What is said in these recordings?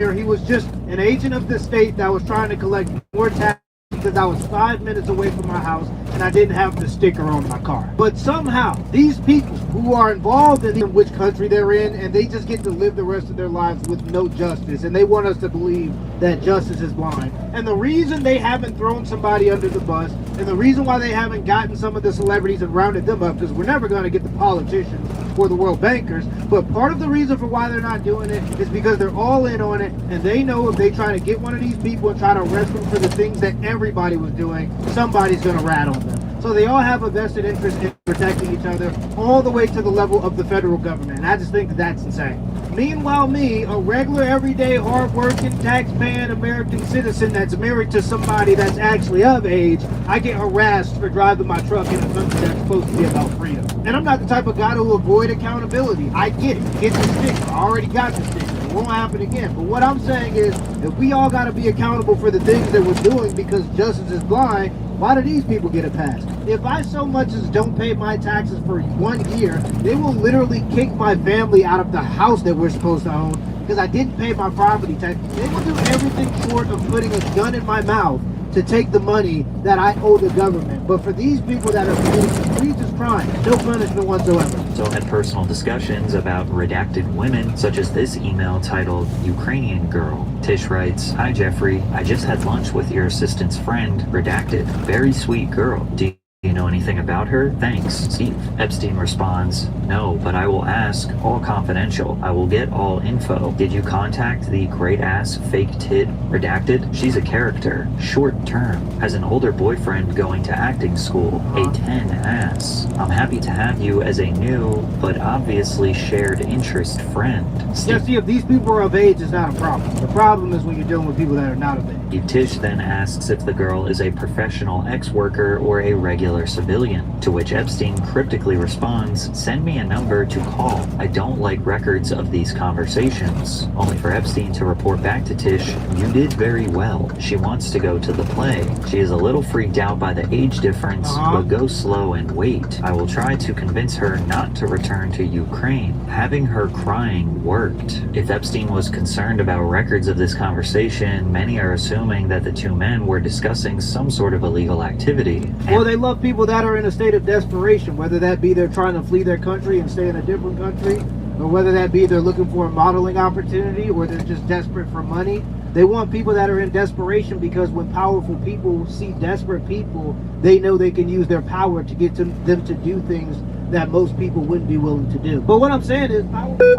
He was just an agent of the state that was trying to collect more tax because I was 5 minutes away from my house and I didn't have the sticker on my car. But somehow, these people who are involved in which country they're in, and they just get to live the rest of their lives with no justice, and they want us to believe that justice is blind. And the reason they haven't thrown somebody under the bus, and the reason why they haven't gotten some of the celebrities and rounded them up, because we're never going to get the politicians or the world bankers, but part of the reason for why they're not doing it is because they're all in on it, and they know if they try to get one of these people and try to arrest them for the things that everybody was doing, somebody's going to rat on them. So they all have a vested interest in protecting each other all the way to the level of the federal government. And I just think that that's insane. Meanwhile, me, a regular, everyday, hard-working, tax-paying American citizen that's married to somebody that's actually of age, I get harassed for driving my truck in a country that's supposed to be about freedom. And I'm not the type of guy to avoid accountability. I get it. Get the sticker. I already got the sticker. It won't happen again. But what I'm saying is, if we all got to be accountable for the things that we're doing because justice is blind, why do these people get a pass? If I so much as don't pay my taxes for 1 year, they will literally kick my family out of the house that we're supposed to own because I didn't pay my property tax. They will do everything short of putting a gun in my mouth to take the money that I owe the government. But for these people that are committing egregious crimes, no punishment whatsoever. So had personal discussions about redacted women, such as this email titled Ukrainian Girl. Tish writes, "Hi Jeffrey, I just had lunch with your assistant's friend, redacted. Very sweet girl. Do you know anything about her? Thanks, Steve." Epstein responds, "No, but I will ask. All confidential. I will get all info. Did you contact the great ass fake tit redacted? She's a character. Short term. Has an older boyfriend going to acting school. A 10 ass. I'm happy to have you as a new, but obviously shared interest friend." Yeah, see, if these people are of age, it's not a problem. The problem is when you're dealing with people that are not of age. Tish then asks if the girl is a professional ex-worker or a regular civilian, to which Epstein cryptically responds, "Send me a number to call. I don't like records of these conversations," only for Epstein to report back to Tish, "You did very well. She wants to go to the play. She is a little freaked out by the age difference, but go slow and wait. I will try to convince her not to return to Ukraine." Having her crying worked. If Epstein was concerned about records of this conversation, many are assuming that the two men were discussing some sort of illegal activity. Or they love people that are in a state of desperation, whether that be they're trying to flee their country and stay in a different country, or whether that be they're looking for a modeling opportunity, or they're just desperate for money. They want people that are in desperation because when powerful people see desperate people, they know they can use their power to get them to do things that most people wouldn't be willing to do. But what I'm saying is, powerful people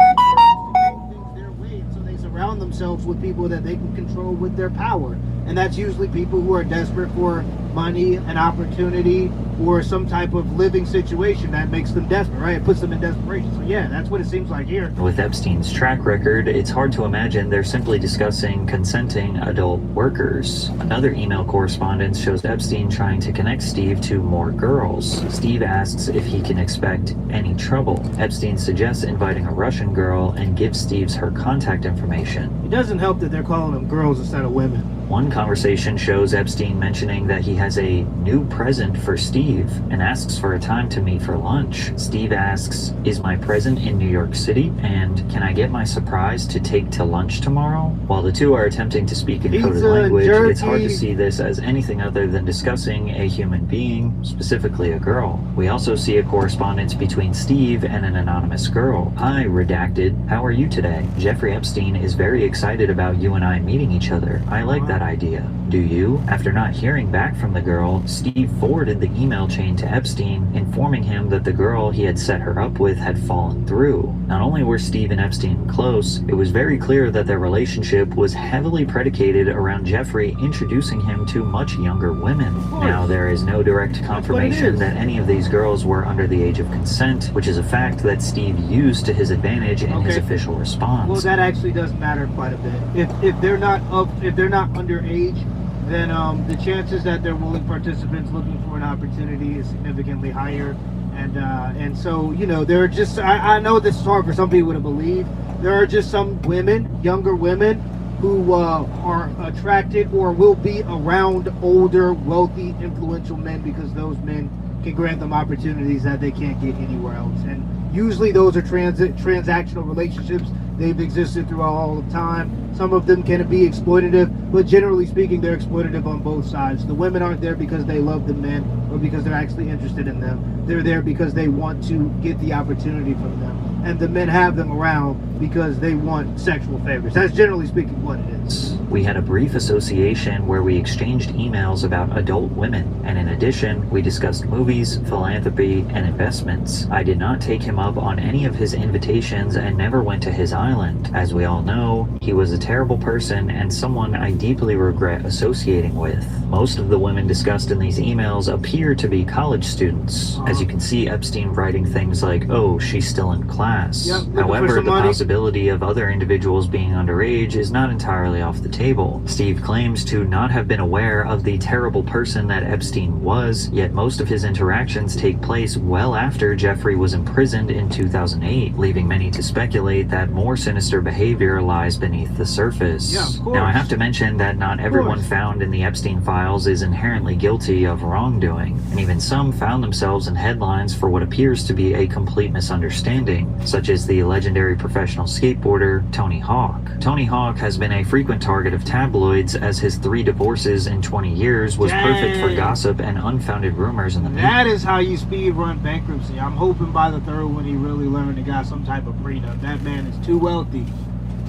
do things their way, so they surround themselves with people that they can control with their power. And that's usually people who are desperate for money, an opportunity, or some type of living situation that makes them desperate, right? It puts them in desperation. So yeah, that's what it seems like here. With Epstein's track record, it's hard to imagine they're simply discussing consenting adult workers. Another email correspondence shows Epstein trying to connect Steve to more girls. Steve asks if he can expect any trouble. Epstein suggests inviting a Russian girl and gives Steve's her contact information. It doesn't help that they're calling them girls instead of women. One conversation shows Epstein mentioning that he has a new present for Steve and asks for a time to meet for lunch. Steve asks, "Is my present in New York City? And can I get my surprise to take to lunch tomorrow?" While the two are attempting to speak in coded language, it's hard to see this as anything other than discussing a human being, specifically a girl. We also see a correspondence between Steve and an anonymous girl. "Hi, redacted. How are you today? Jeffrey Epstein is very excited about you and I meeting each other. I like that idea. Do you?" After not hearing back from the girl, Steve forwarded the email chain to Epstein, informing him that the girl he had set her up with had fallen through. Not only were Steve and Epstein close, it was very clear that their relationship was heavily predicated around Jeffrey introducing him to much younger women. Now, there is no direct confirmation that any of these girls were under the age of consent, which is a fact that Steve used to his advantage in his official response. Well, that actually does matter quite a bit. If they're not underage, then the chances that they're willing participants looking for an opportunity is significantly higher. And so, you know, there are just, I know this is hard for some people to believe, there are just some women, younger women, who are attracted or will be around older, wealthy, influential men because those men can grant them opportunities that they can't get anywhere else. And usually those are transactional relationships They've existed throughout all of time. Some of them can be exploitative, but generally speaking, they're exploitative on both sides. The women aren't there because they love the men or because they're actually interested in them. They're there because they want to get the opportunity from them. And the men have them around because they want sexual favors. That's generally speaking what it is. We had a brief association where we exchanged emails about adult women, and in addition, we discussed movies, philanthropy, and investments. I did not take him up on any of his invitations and never went to his island. As we all know, he was a terrible person and someone I deeply regret associating with. Most of the women discussed in these emails appear to be college students. As you can see Epstein writing things like, "Oh, she's still in class." Yep, however, the possibility of other individuals being underage is not entirely off the table. Steve claims to not have been aware of the terrible person that Epstein was, yet most of his interactions take place well after Jeffrey was imprisoned in 2008, leaving many to speculate that more sinister behavior lies beneath the surface. Yeah, of course. Now, I have to mention that not everyone found in the Epstein files is inherently guilty of wrongdoing, and even some found themselves in headlines for what appears to be a complete misunderstanding, such as the legendary professional skateboarder Tony Hawk. Tony Hawk has been a frequent target of tabloids, as his 3 divorces in 20 years was perfect for gossip and unfounded rumors in the media. That is how you speed run bankruptcy. I'm hoping by the 3rd one he really learned and got some type of prenup. That man is too wealthy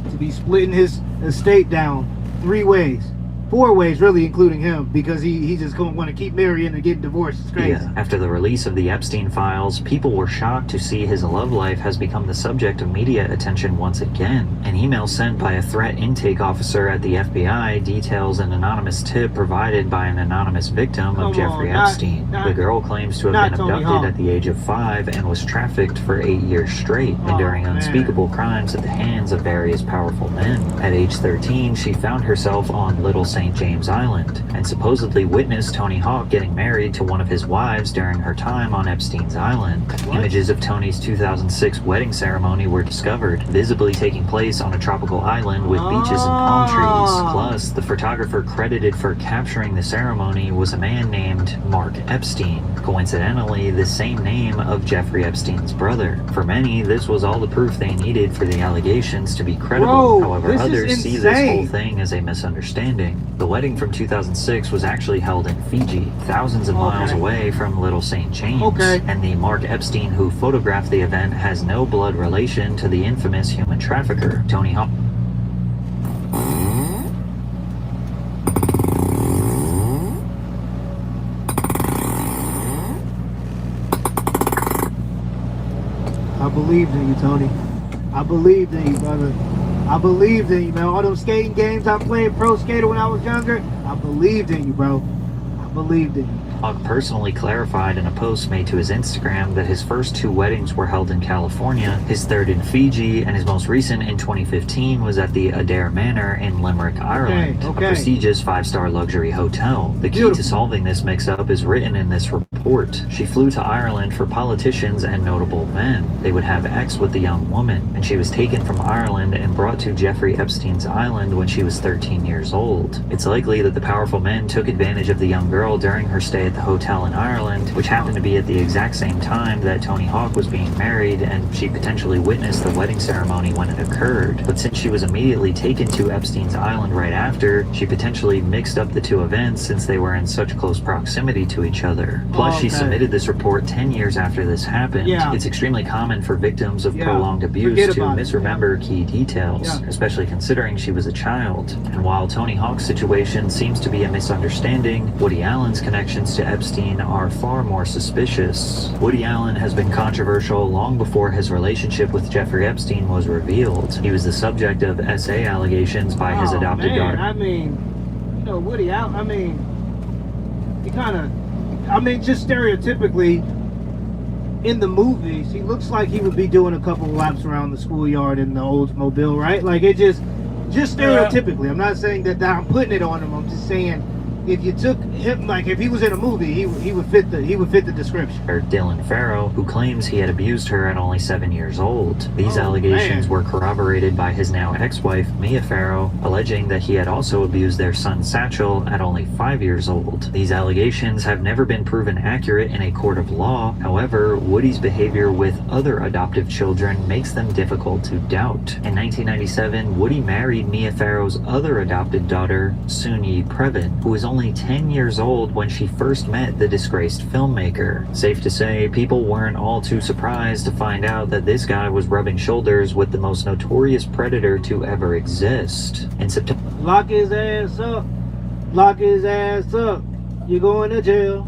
to be splitting his estate down 3 ways. 4 ways, really, including him, because he just gonna want to keep marrying and getting divorced. It's crazy. Yeah. After the release of the Epstein files, people were shocked to see his love life has become the subject of media attention once again. An email sent by a threat intake officer at the FBI details an anonymous tip provided by an anonymous victim of Jeffrey Epstein. The girl claims to have been abducted at the age of 5 and was trafficked for 8 years straight, enduring unspeakable crimes at the hands of various powerful men. At age 13, she found herself on Little St. James Island and supposedly witnessed Tony Hawk getting married to one of his wives during her time on Epstein's island. Images of Tony's 2006 wedding ceremony were discovered, visibly taking place on a tropical island with beaches and palm trees. Plus, the photographer credited for capturing the ceremony was a man named Mark Epstein, coincidentally the same name of Jeffrey Epstein's brother. For many, this was all the proof they needed for the allegations to be credible. However, others see this whole thing as a misunderstanding. The wedding from 2006 was actually held in Fiji, thousands of miles away from Little St. James. And the Mark Epstein who photographed the event has no blood relation to the infamous human trafficker, Tony Hawk. I believed in you, Tony. I believed in you, brother. I believed in you, man. All those skating games I played pro skater when I was younger, I believed in you, bro. I believed in you. Hawk personally clarified in a post made to his Instagram that his first 2 weddings were held in California, his 3rd in Fiji, and his most recent in 2015 was at the Adair Manor in Limerick, Ireland, a prestigious 5-star luxury hotel. The key to solving this mix-up is written in this report. She flew to Ireland for politicians and notable men. They would have sex with the young woman, and she was taken from Ireland and brought to Jeffrey Epstein's island when she was 13 years old. It's likely that the powerful men took advantage of the young girl during her stay at the hotel in Ireland, which happened to be at the exact same time that Tony Hawk was being married, and she potentially witnessed the wedding ceremony when it occurred. But since she was immediately taken to Epstein's island right after, she potentially mixed up the 2 events since they were in such close proximity to each other. Plus, she submitted this report 10 years after this happened. It's extremely common for victims of prolonged abuse to misremember key details, especially considering she was a child. And while Tony Hawk's situation seems to be a misunderstanding, Woody Allen's connections to Epstein are far more suspicious. Woody Allen has been controversial long before his relationship with Jeffrey Epstein was revealed. He was the subject of SA allegations by his adopted daughter. I mean, you know, Woody Allen, he kind of, just stereotypically, in the movies, he looks like he would be doing a couple of laps around the schoolyard in the Oldsmobile, right? Like, it just stereotypically. I'm not saying that I'm putting it on him. I'm just saying if you took him, like if he was in a movie, he would fit the description. Dylan Farrow, who claims he had abused her at only 7 years old. These allegations were corroborated by his now ex-wife, Mia Farrow, alleging that he had also abused their son Satchel at only 5 years old. These allegations have never been proven accurate in a court of law. However, Woody's behavior with other adoptive children makes them difficult to doubt. In 1997, Woody married Mia Farrow's other adopted daughter, Soon-Yi Previn, who was only 10 years old when she first met the disgraced filmmaker. Safe to say, people weren't all too surprised to find out that this guy was rubbing shoulders with the most notorious predator to ever exist. In September, Lock his ass up. Lock his ass up. You're going to jail.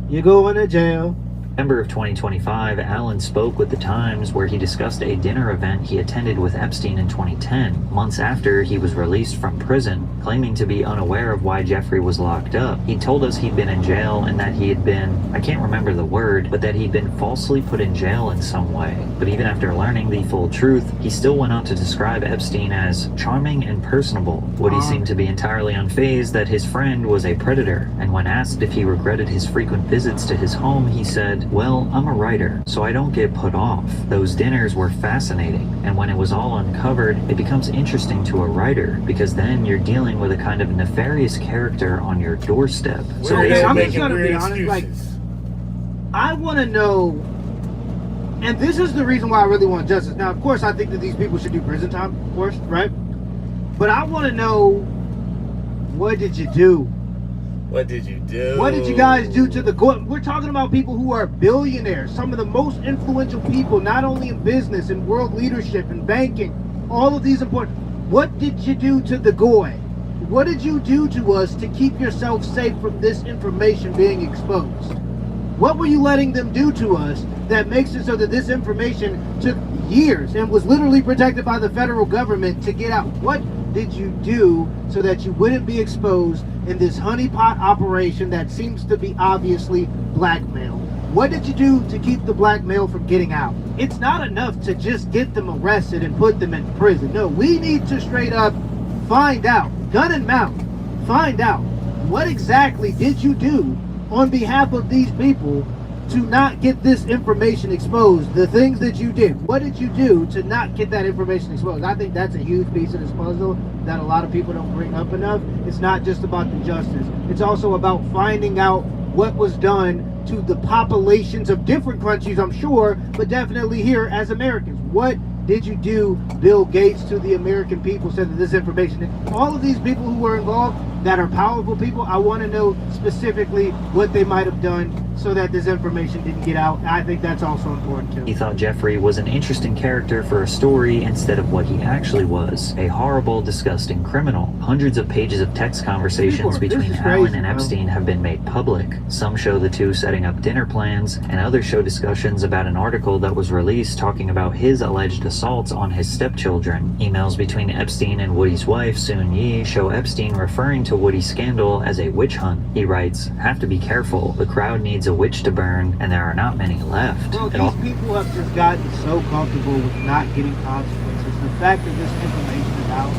You're going to jail. September of 2025, Allen spoke with The Times where he discussed a dinner event he attended with Epstein in 2010, months after he was released from prison, claiming to be unaware of why Jeffrey was locked up. He told us he'd been in jail and that he had been, I can't remember the word, but that he'd been falsely put in jail in some way. But even after learning the full truth, he still went on to describe Epstein as charming and personable. Woody seemed to be entirely unfazed that his friend was a predator, and when asked if he regretted his frequent visits to his home, he said, "Well, I'm a writer, so I don't get put off. Those dinners were fascinating, and when it was all uncovered, it becomes interesting to a writer, because then you're dealing with a kind of nefarious character on your doorstep." So Okay, I'm basically, just gonna be honest, like, I want to know, and this is the reason why I really want justice. Now, of course, I think that these people should do prison time, of course, right? But I want to know, what did you do? What did you do? What did you guys do to the go? We're talking about people who are billionaires, some of the most influential people, not only in business, in world leadership, in banking, all of these important. What did you do to the Goy? What did you do to us to keep yourself safe from this information being exposed? What were you letting them do to us that makes it so that this information took years and was literally protected by the federal government to get out? What did you do so that you wouldn't be exposed in this honeypot operation that seems to be obviously blackmail? What did you do to keep the blackmail from getting out? It's not enough to just get them arrested and put them in prison. No, we need to straight up find out, gun and mouth, find out what exactly did you do on behalf of these people to not get this information exposed. The things that you did, what did you do to not get that information exposed? I think that's a huge piece of this puzzle that a lot of people don't bring up enough. It's not just about the justice. It's also about finding out what was done to the populations of different countries, I'm sure, but definitely here as Americans. What did you do, Bill Gates, to the American people so that this information, all of these people who were involved that are powerful people, I want to know specifically what they might have done so that this information didn't get out. I think that's also important too. he thought Jeffrey was an interesting character for a story instead of what he actually was, a horrible, disgusting criminal. Hundreds of pages of text conversations between Allen and Epstein have been made public. Some show the two setting up dinner plans, and others show discussions about an article that was released talking about his alleged assaults on his stepchildren. Emails between Epstein and Woody's wife, Soon-Yi, show Epstein referring to Woody's scandal as a witch hunt. He writes, "Have to be careful. The crowd needs a witch to burn, and there are not many left." Bro, these people have just gotten so comfortable with not getting consequences. The fact that this information is out,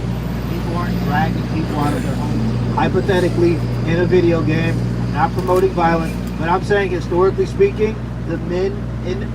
people aren't dragging people out of their homes, hypothetically, in a video game. I'm not promoting violence, but I'm saying historically speaking, the men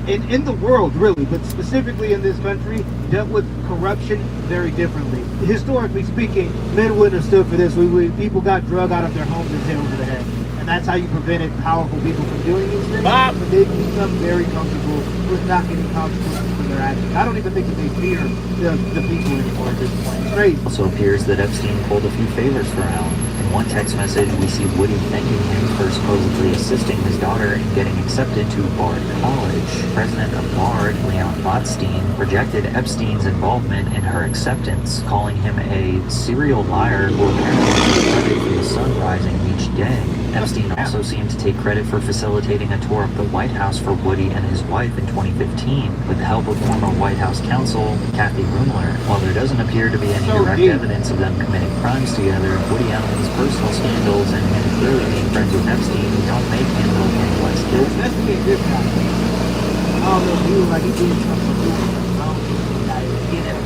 in the world, really, but specifically in this country, dealt with corruption very differently. Historically speaking, men wouldn't have stood for this. People got drug out of their homes and hit over the head. And that's how you prevented powerful people from doing these things. But they become very comfortable with not getting consequences for their actions. I don't even think that they fear the people anymore at this point. It's crazy. It also appears that Epstein pulled a few favors for Allen. In one text message, we see Woody thanking him for supposedly assisting his daughter in getting accepted to Bard College. President of Bard, Leon Botstein, rejected Epstein's involvement in her acceptance, calling him a serial liar who apparently took credit for the sun rising each day. Epstein also seemed to take credit for facilitating a tour of the White House for Woody and his wife in 2015, with the help of former White House counsel Kathy Rumler. While there doesn't appear to be any direct evidence of them committing crimes together, Woody Allen's personal scandals and him clearly being friends with Epstein don't make him look any less guilty. Investigate this guy. I don't know if he was like he did something. I don't think he got it.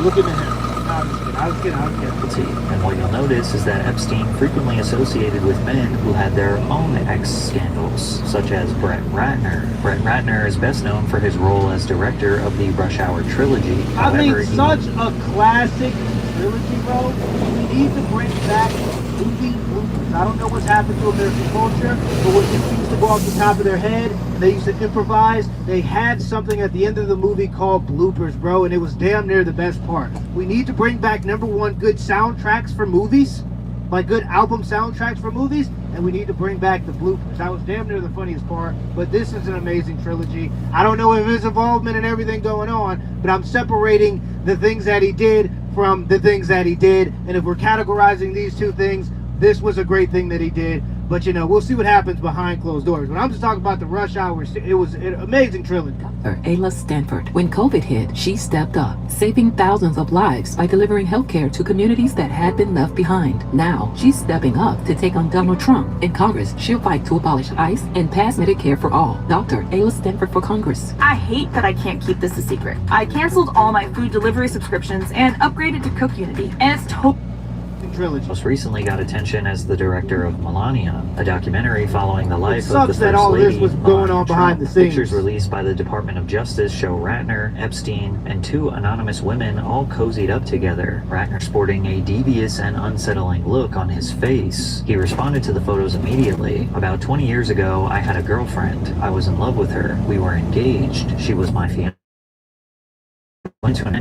Look at him. No, I'm just kidding. I was kidding. And what you'll notice is that Epstein frequently associated with men who had their own ex-scandals, such as Brett Ratner. Brett Ratner is best known for his role as director of the Rush Hour trilogy. However, such a classic trilogy, bro. We need to bring back movie bloopers. I don't know what's happened to American culture, but when people used to go off the top of their head, they used to improvise. They had something at the end of the movie called bloopers, bro, and it was damn near the best part. We need to bring back, number one, good soundtracks for movies, like good album soundtracks for movies, and we need to bring back the bloopers. That was damn near the funniest part, but this is an amazing trilogy. I don't know if his involvement and everything going on, but I'm separating the things that he did from the things that he did, and if we're categorizing these two things, this was a great thing that he did. But you know, we'll see what happens behind closed doors. But I'm just talking about the Rush Hour. It was an amazing trilogy. Dr. Ayla Stanford. When COVID hit, she stepped up, saving thousands of lives by delivering healthcare to communities that had been left behind. Now, she's stepping up to take on Donald Trump. In Congress, she'll fight to abolish ICE and pass Medicare for all. Dr. Ayla Stanford for Congress. I hate that I can't keep this a secret. I canceled all my food delivery subscriptions and upgraded to Cook Unity, and it's totally trilogy. Most recently got attention as the director of Melania, a documentary following the life of the First that all Lady, this was going on behind the scenes. Pictures released by the Department of Justice show Ratner, Epstein, and two anonymous women all cozied up together. Ratner sporting a devious and unsettling look on his face. He responded to the photos immediately. About 20 years ago, I had a girlfriend. I was in love with her. We were engaged. She was my fiancée.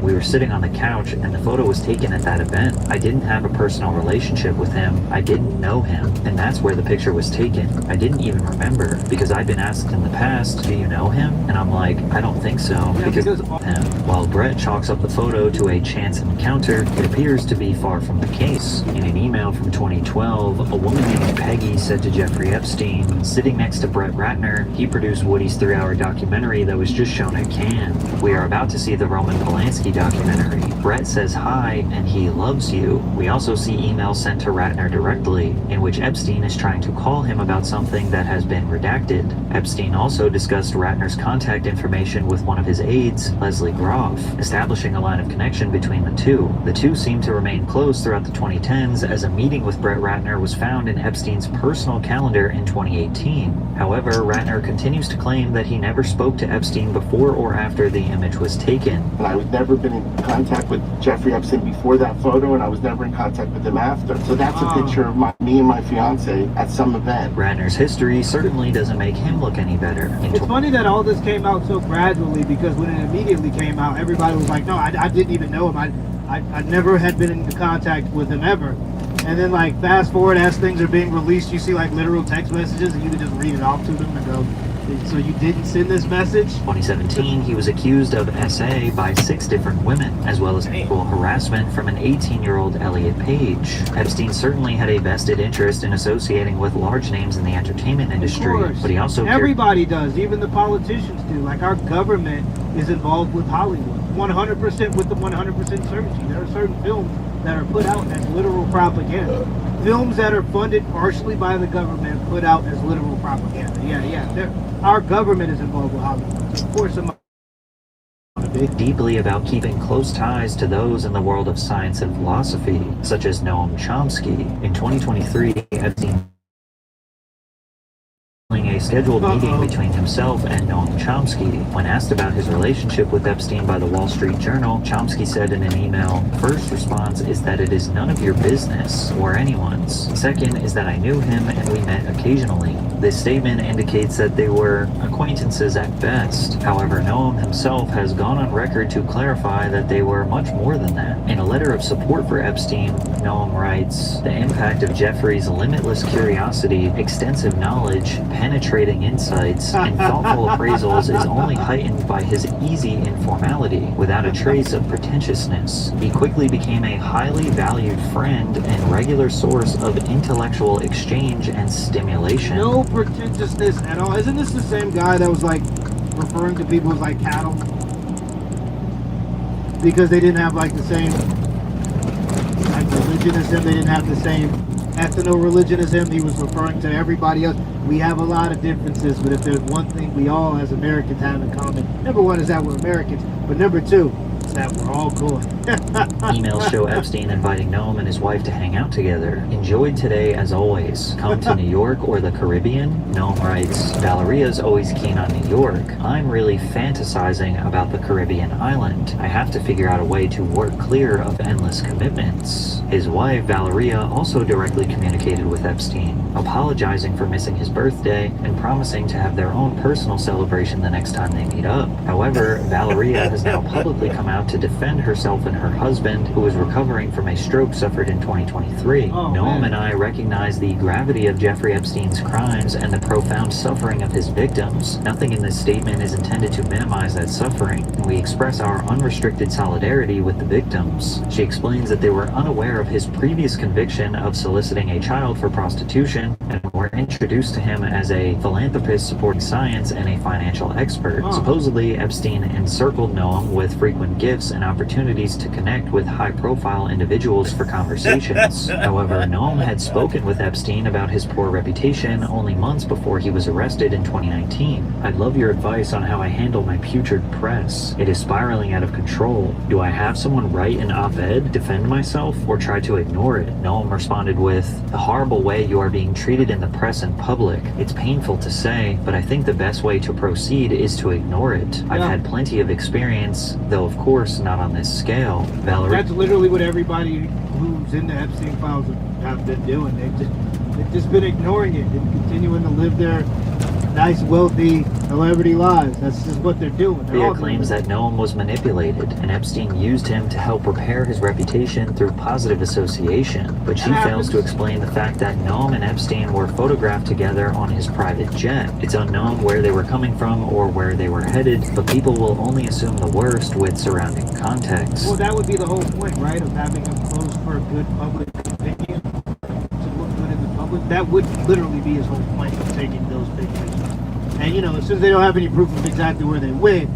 We were sitting on the couch and the photo was taken at that event. I didn't have a personal relationship with him. I didn't know him. And that's where the picture was taken. I didn't even remember because I've been asked in the past, do you know him? And I'm like, I don't think so because of him. While Brett chalks up the photo to a chance encounter, it appears to be far from the case. In an email from 2012, a woman named Peggy said to Jeffrey Epstein, sitting next to Brett Ratner, he produced Woody's 3-hour documentary that was just shown at Cannes. We are about to see the Roman Polanski documentary. Brett says hi and he loves you. We also see emails sent to Ratner directly, in which Epstein is trying to call him about something that has been redacted. Epstein also discussed Ratner's contact information with one of his aides, Leslie Groff, establishing a line of connection between the two. The two seem to remain close throughout the 2010s, as a meeting with Brett Ratner was found in Epstein's personal calendar in 2018. However, Ratner continues to claim that he never spoke to Epstein before or after the image was taken. And I've never been in contact with Jeffrey Epstein before that photo, and I was never in contact with him after. So that's a picture of me and my fiance at some event. Ratner's history certainly doesn't make him look any better. It's funny that all this came out so gradually, because when it immediately came out, everybody was like, no, I didn't even know him. I never had been in contact with him ever. And then, like, fast forward, as things are being released, you see, like, literal text messages, and you can just read it off to them and go, so you didn't send this message? 2017, he was accused of SA by 6 different women, as well as sexual harassment from an 18-year-old Elliot Page. Epstein certainly had a vested interest in associating with large names in the entertainment industry, but he also everybody does, even the politicians do. Like, our government is involved with Hollywood, 100% with the 100% certainty. There are certain films that are put out as literal propaganda. Films that are funded partially by the government put out as literal propaganda. Yeah. Our government is involved with Hollywood. So of course, deeply about keeping close ties to those in the world of science and philosophy, such as Noam Chomsky. In 2023, Epstein a scheduled meeting between himself and Noam Chomsky. When asked about his relationship with Epstein by the Wall Street Journal, Chomsky said in an email, "First response is that it is none of your business or anyone's. Second is that I knew him and we met occasionally." This statement indicates that they were acquaintances at best. However, Noam himself has gone on record to clarify that they were much more than that. In a letter of support for Epstein, Noam writes, "The impact of Jeffrey's limitless curiosity, extensive knowledge, penetrating insights, and thoughtful appraisals is only heightened by his easy informality, without a trace of pretentiousness. He quickly became a highly valued friend and regular source of intellectual exchange and stimulation." No pretentiousness at all. Isn't this the same guy that was like referring to people as like cattle? Because they didn't have like the same like religion as him, they didn't have the same ethno-religion as him. He was referring to everybody else. We have a lot of differences, but if there's one thing we all as Americans have in common, number one is that we're Americans, but number two is that we're all good. Emails show Epstein inviting Noam and his wife to hang out together. Enjoyed today as always. Come to New York or the Caribbean? Noam writes, Valeria's always keen on New York. I'm really fantasizing about the Caribbean island. I have to figure out a way to work clear of endless commitments. His wife, Valeria, also directly communicated with Epstein, apologizing for missing his birthday and promising to have their own personal celebration the next time they meet up. However, Valeria has now publicly come out to defend herself and her husband, who is recovering from a stroke suffered in 2023. Noam and I recognize the gravity of Jeffrey Epstein's crimes and the profound suffering of his victims. Nothing in this statement is intended to minimize that suffering, and we express our unrestricted solidarity with the victims. She explains that they were unaware of his previous conviction of soliciting a child for prostitution and were introduced to him as a philanthropist supporting science and a financial expert. Supposedly, Epstein encircled Noam with frequent gifts and opportunities to connect with high-profile individuals for conversations. However, Noam had spoken with Epstein about his poor reputation only months before he was arrested in 2019. I'd love your advice on how I handle my putrid press. It is spiraling out of control. Do I have someone write an op-ed, defend myself, or try to ignore it? Noam responded with, the horrible way you are being treated in the press and public. It's painful to say, but I think the best way to proceed is to ignore it. I've had plenty of experience, though of course not on this scale. Valerie. That's literally what everybody who's in the Epstein files have been doing. They've just been ignoring it and continuing to live their nice, wealthy, celebrity lives. That's just what they're doing. Valeria claims that Noam was manipulated, and Epstein used him to help repair his reputation through positive association. But she fails to explain the fact that Noam and Epstein were photographed together on his private jet. It's unknown where they were coming from or where they were headed, but people will only assume the worst with surrounding context. Well, that would be the whole point, right, of having them close for a good public opinion, to look good in the public. That would literally be his whole point of taking those pictures. And, you know, since they don't have any proof of exactly where they went,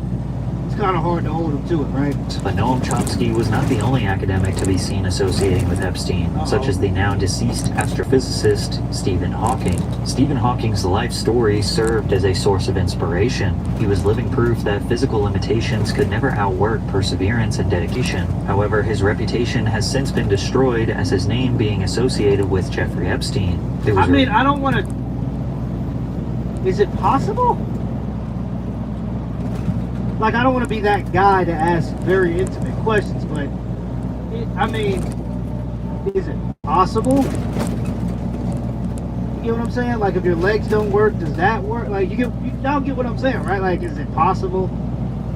it's kind of hard to hold them to it, right? But Noam Chomsky was not the only academic to be seen associating with Epstein, such as the now deceased astrophysicist Stephen Hawking. Stephen Hawking's life story served as a source of inspiration. He was living proof that physical limitations could never outwork perseverance and dedication. However, his reputation has since been destroyed as his name being associated with Jeffrey Epstein. I mean, I don't want to... Is it possible? Like, I don't want to be that guy to ask very intimate questions, but I mean, is it possible? You get what I'm saying? Like, if your legs don't work, does that work? Like, y'all get what I'm saying, right? Like, is it possible?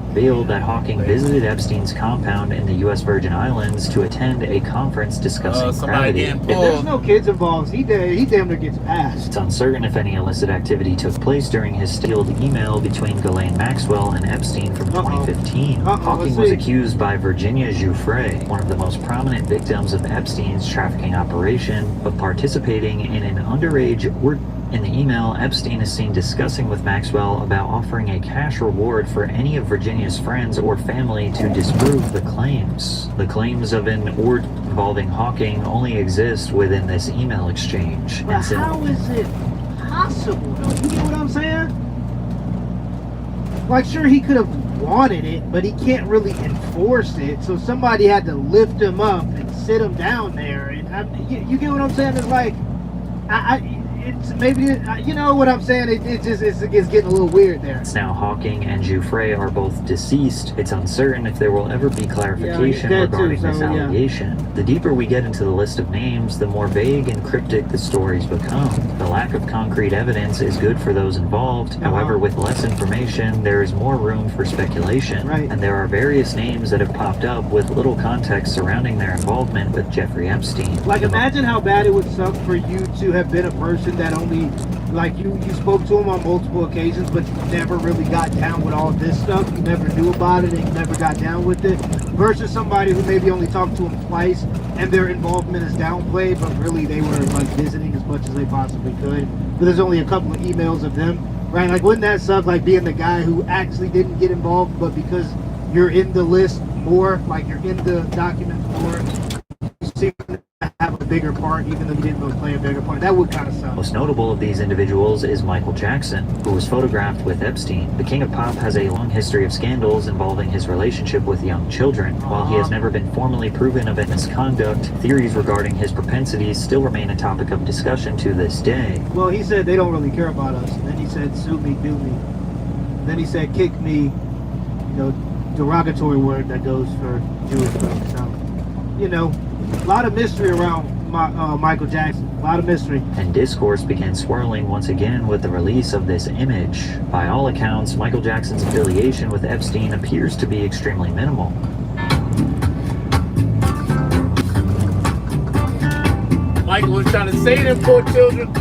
Revealed that Hawking visited Epstein's compound in the U.S. Virgin Islands to attend a conference discussing gravity. If there's no kids involved, he damn near gets passed. It's uncertain if any illicit activity took place during his sealed email between Ghislaine Maxwell and Epstein from 2015. Hawking was accused by Virginia Giuffre, one of the most prominent victims of Epstein's trafficking operation, of participating in an underage In the email, Epstein is seen discussing with Maxwell about offering a cash reward for any of Virginia's friends or family to disprove the claims. The claims of an OR involving Hawking only exist within this email exchange. But how is it possible, though? You get what I'm saying? Like, sure, he could have wanted it, but he can't really enforce it, so somebody had to lift him up and sit him down there. And you get what I'm saying? It's like, it's maybe, you know what I'm saying? It's getting a little weird there. It's now Hawking and Giuffre are both deceased. It's uncertain if there will ever be clarification regarding this allegation. The deeper we get into the list of names, the more vague and cryptic the stories become. The lack of concrete evidence is good for those involved. However, with less information, there is more room for speculation. And there are various names that have popped up with little context surrounding their involvement with Jeffrey Epstein. Like, imagine how bad it would suck for you to have been a person that only, like, you spoke to him on multiple occasions, but you never really got down with all this stuff. You never knew about it and you never got down with it. Versus somebody who maybe only talked to him twice and their involvement is downplayed, but really they were, like, visiting as much as they possibly could. But there's only a couple of emails of them, right? Like, wouldn't that suck, like, being the guy who actually didn't get involved, but because you're in the list more, like, you're in the documents more, you seem to have a bigger part, even though he didn't really play a bigger part. That would kind of suck. Most notable of these individuals is Michael Jackson, who was photographed with Epstein. The King of Pop has a long history of scandals involving his relationship with young children. While he has never been formally proven of misconduct, theories regarding his propensities still remain a topic of discussion to this day. Well, he said they don't really care about us. And then he said, sue me, do me. And then he said, kick me, derogatory word that goes for Jewish folks. So, a lot of mystery around Michael Jackson. A lot of mystery. And discourse began swirling once again with the release of this image. By all accounts, Michael Jackson's affiliation with Epstein appears to be extremely minimal. Michael was trying to save them poor children.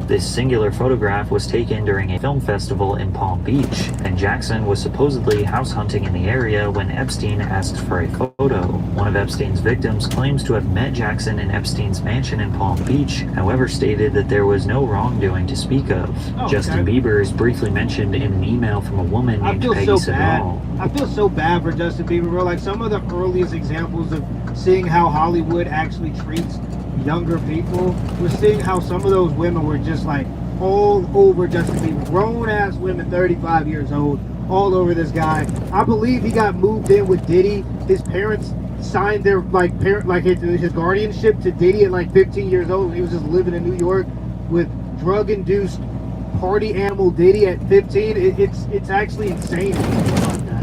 This singular photograph was taken during a film festival in Palm Beach, and Jackson was supposedly house hunting in the area when Epstein asked for a photo. One of Epstein's victims claims to have met Jackson in Epstein's mansion in Palm Beach, however stated that there was no wrongdoing to speak of. Justin Bieber is briefly mentioned in an email from a woman named Peggy Sedal. I feel so bad for Justin Bieber, bro. Like, some of the earliest examples of seeing how Hollywood actually treats younger people, we're seeing how some of those women were just like all over Justin Bieber. Grown ass women, 35 years old, all over this guy. I believe he got moved in with Diddy. His parents signed their his guardianship to Diddy at like 15 years old. He was just living in New York with drug-induced party animal Diddy at 15. It's actually insane.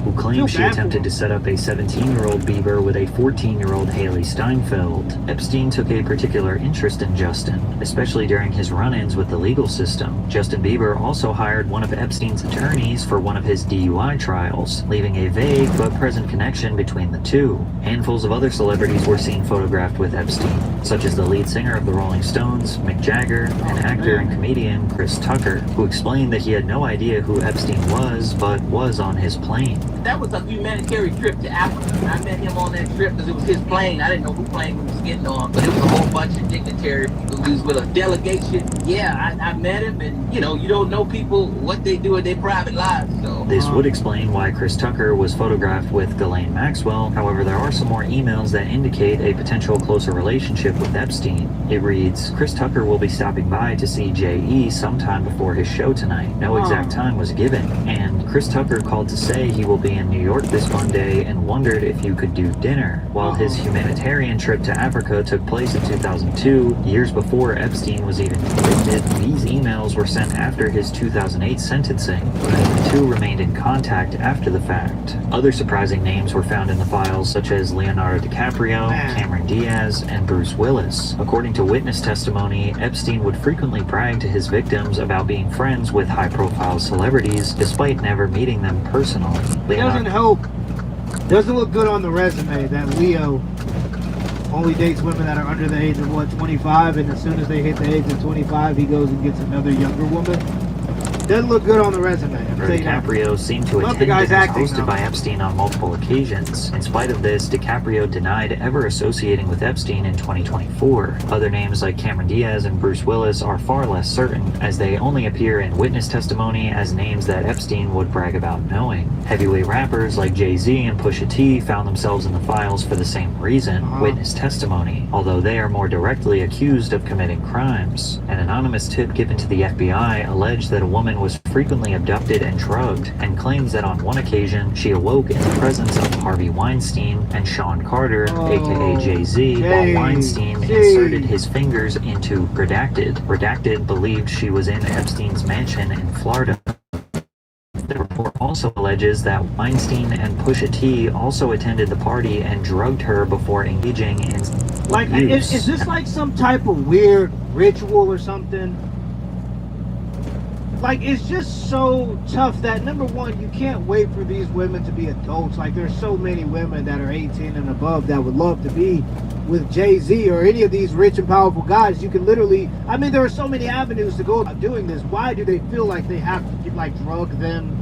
Who claims she attempted to set up a 17-year-old Bieber with a 14-year-old Haley Steinfeld. Epstein took a particular interest in Justin, especially during his run-ins with the legal system. Justin Bieber also hired one of Epstein's attorneys for one of his DUI trials, leaving a vague but present connection between the two. Handfuls of other celebrities were seen photographed with Epstein, such as the lead singer of the Rolling Stones, Mick Jagger, and actor and comedian Chris Tucker, who explained that he had no idea who Epstein was, but was on his plane. That was a humanitarian trip to Africa. I met him on that trip because it was his plane. I didn't know who plane we was getting on, but it was a whole bunch of dignitaries. He was with a delegation. Yeah, I met him, and you don't know people, what they do in their private lives. So this would explain why Chris Tucker was photographed with Ghislaine Maxwell. However, there are some more emails that indicate a potential closer relationship with Epstein. It reads, Chris Tucker will be stopping by to see J.E. sometime before his show tonight. No exact time was given, and Chris Tucker called to say he will be in New York this Monday and wondered if you could do dinner. While his humanitarian trip to Africa took place in 2002, years before Epstein was even convicted, these emails were sent after his 2008 sentencing, and the two remained in contact after the fact. Other surprising names were found in the files, such as Leonardo DiCaprio, Cameron Diaz, and Bruce Willis. According to witness testimony, Epstein would frequently brag to his victims about being friends with high-profile celebrities, despite never meeting them personally. Doesn't look good on the resume that Leo only dates women that are under the age of 25, and as soon as they hit the age of 25 he goes and gets another younger woman. Doesn't look good on the resume. DiCaprio seemed to attend dinners hosted by Epstein on multiple occasions. In spite of this, DiCaprio denied ever associating with Epstein in 2024. Other names like Cameron Diaz and Bruce Willis are far less certain, as they only appear in witness testimony as names that Epstein would brag about knowing. Heavyweight rappers like Jay-Z and Pusha T found themselves in the files for the same reason, witness testimony, although they are more directly accused of committing crimes. An anonymous tip given to the FBI alleged that a woman was frequently abducted and drugged, and claims that on one occasion she awoke in the presence of Harvey Weinstein and Sean Carter, aka Jay-Z, while Weinstein inserted his fingers into Redacted. Redacted believed she was in Epstein's mansion in Florida. The report also alleges that Weinstein and Pusha T also attended the party and drugged her before engaging in abuse. Is this like some type of weird ritual or something? Like, it's just so tough that, number one, you can't wait for these women to be adults. Like, there's so many women that are 18 and above that would love to be with Jay-Z or any of these rich and powerful guys. You can literally, there are so many avenues to go about doing this. Why do they feel like they have to, like, drug them?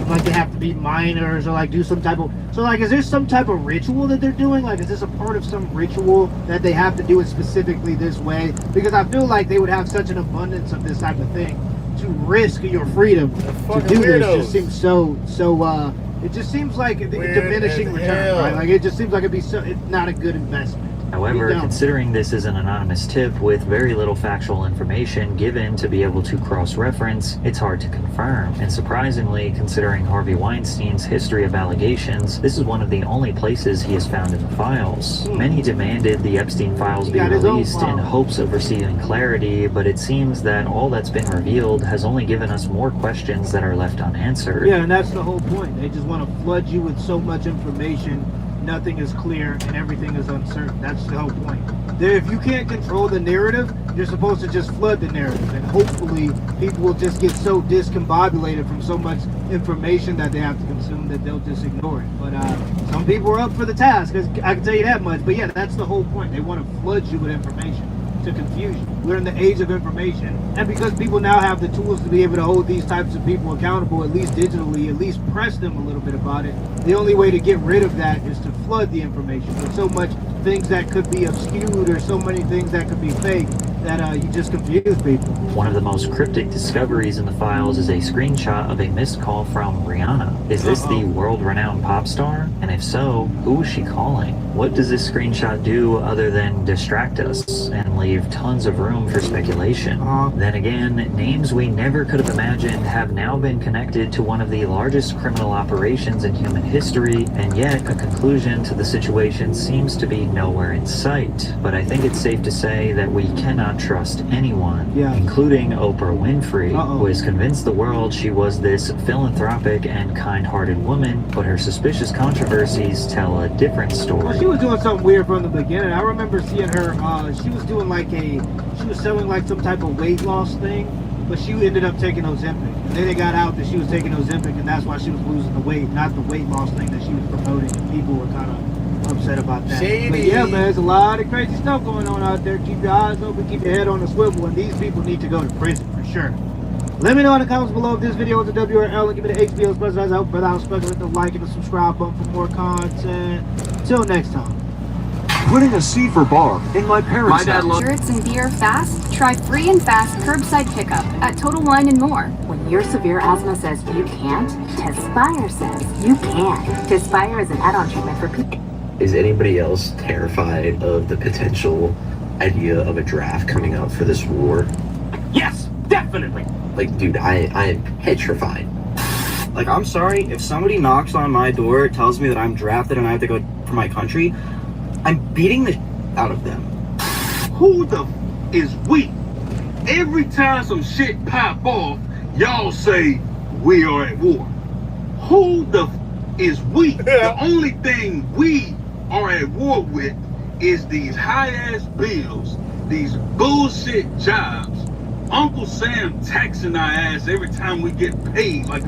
Like, they have to be minors or, like, do some type of... So, like, is there some type of ritual that they're doing? Like, is this a part of some ritual that they have to do it specifically this way? Because I feel like they would have such an abundance of this type of thing. To risk your freedom to do this just seems so It just seems like a Weird diminishing as return, hell. right? Like it just seems like it's not a good investment. However, You don't. considering this is an anonymous tip with very little factual information given to be able to cross-reference, it's hard to confirm. And surprisingly, considering Harvey Weinstein's history of allegations, this is one of the only places he is found in the files. Many demanded the Epstein files be got his own released in file. hopes of receiving clarity, but it seems that all that's been revealed has only given us more questions that are left unanswered. Yeah, and that's the whole point. They just want to flood you with so much information. Nothing is clear and everything is uncertain. That's the whole point. If you can't control the narrative, you're supposed to just flood the narrative, and hopefully people will just get so discombobulated from so much information that they have to consume that they'll just ignore it. But some people are up for the task, I can tell you that much. But yeah, that's the whole point. They want to flood you with information to confuse you. We're in the age of information, and because people now have the tools to be able to hold these types of people accountable, at least digitally, at least press them a little bit about it, the only way to get rid of that is to flood the information with so much things that could be obscured or so many things that could be fake that you just confuse people. One of the most cryptic discoveries in the files is a screenshot of a missed call from Rihanna. Is this the world-renowned pop star? And if so, who is she calling? What does this screenshot do other than distract us and leave tons of room for speculation? Then again, names we never could have imagined have now been connected to one of the largest criminal operations in human history, and yet a conclusion to the situation seems to be nowhere in sight. But I think it's safe to say that we cannot trust anyone, including Oprah Winfrey, who has convinced the world she was this philanthropic and kind-hearted woman, but her suspicious controversies tell a different story. Well, she was doing something weird from the beginning. I remember seeing her, she was doing she was selling like some type of weight loss thing, but she ended up taking Ozempic. And then it got out that she was taking Ozempic, and that's why she was losing the weight, not the weight loss thing that she was promoting, and people were kind of upset about that. Shady. But yeah, man, there's a lot of crazy stuff going on out there. Keep your eyes open, keep your head on the swivel, and these people need to go to prison for sure. Let me know in the comments below if this video is a W or L, and give me the HBO special. I hope without special, hit the like and the subscribe button for more content. Till next time. Putting a C for bar in my parents' house. Spirits and beer fast? Try free and fast curbside pickup at Total Wine and More. When your severe asthma says you can't, Tespire says you can. Tespire is an add-on treatment for people. Is anybody else terrified of the potential idea of a draft coming out for this war? Yes, definitely. Like, dude, I am petrified. Like, I'm sorry, if somebody knocks on my door, tells me that I'm drafted and I have to go for my country, I'm beating the out of them. Who the is we? Every time some shit pop off, y'all say we are at war. Who the is we? The only thing we are at war with is these high-ass bills, these bullshit jobs, Uncle Sam taxing our ass every time we get paid like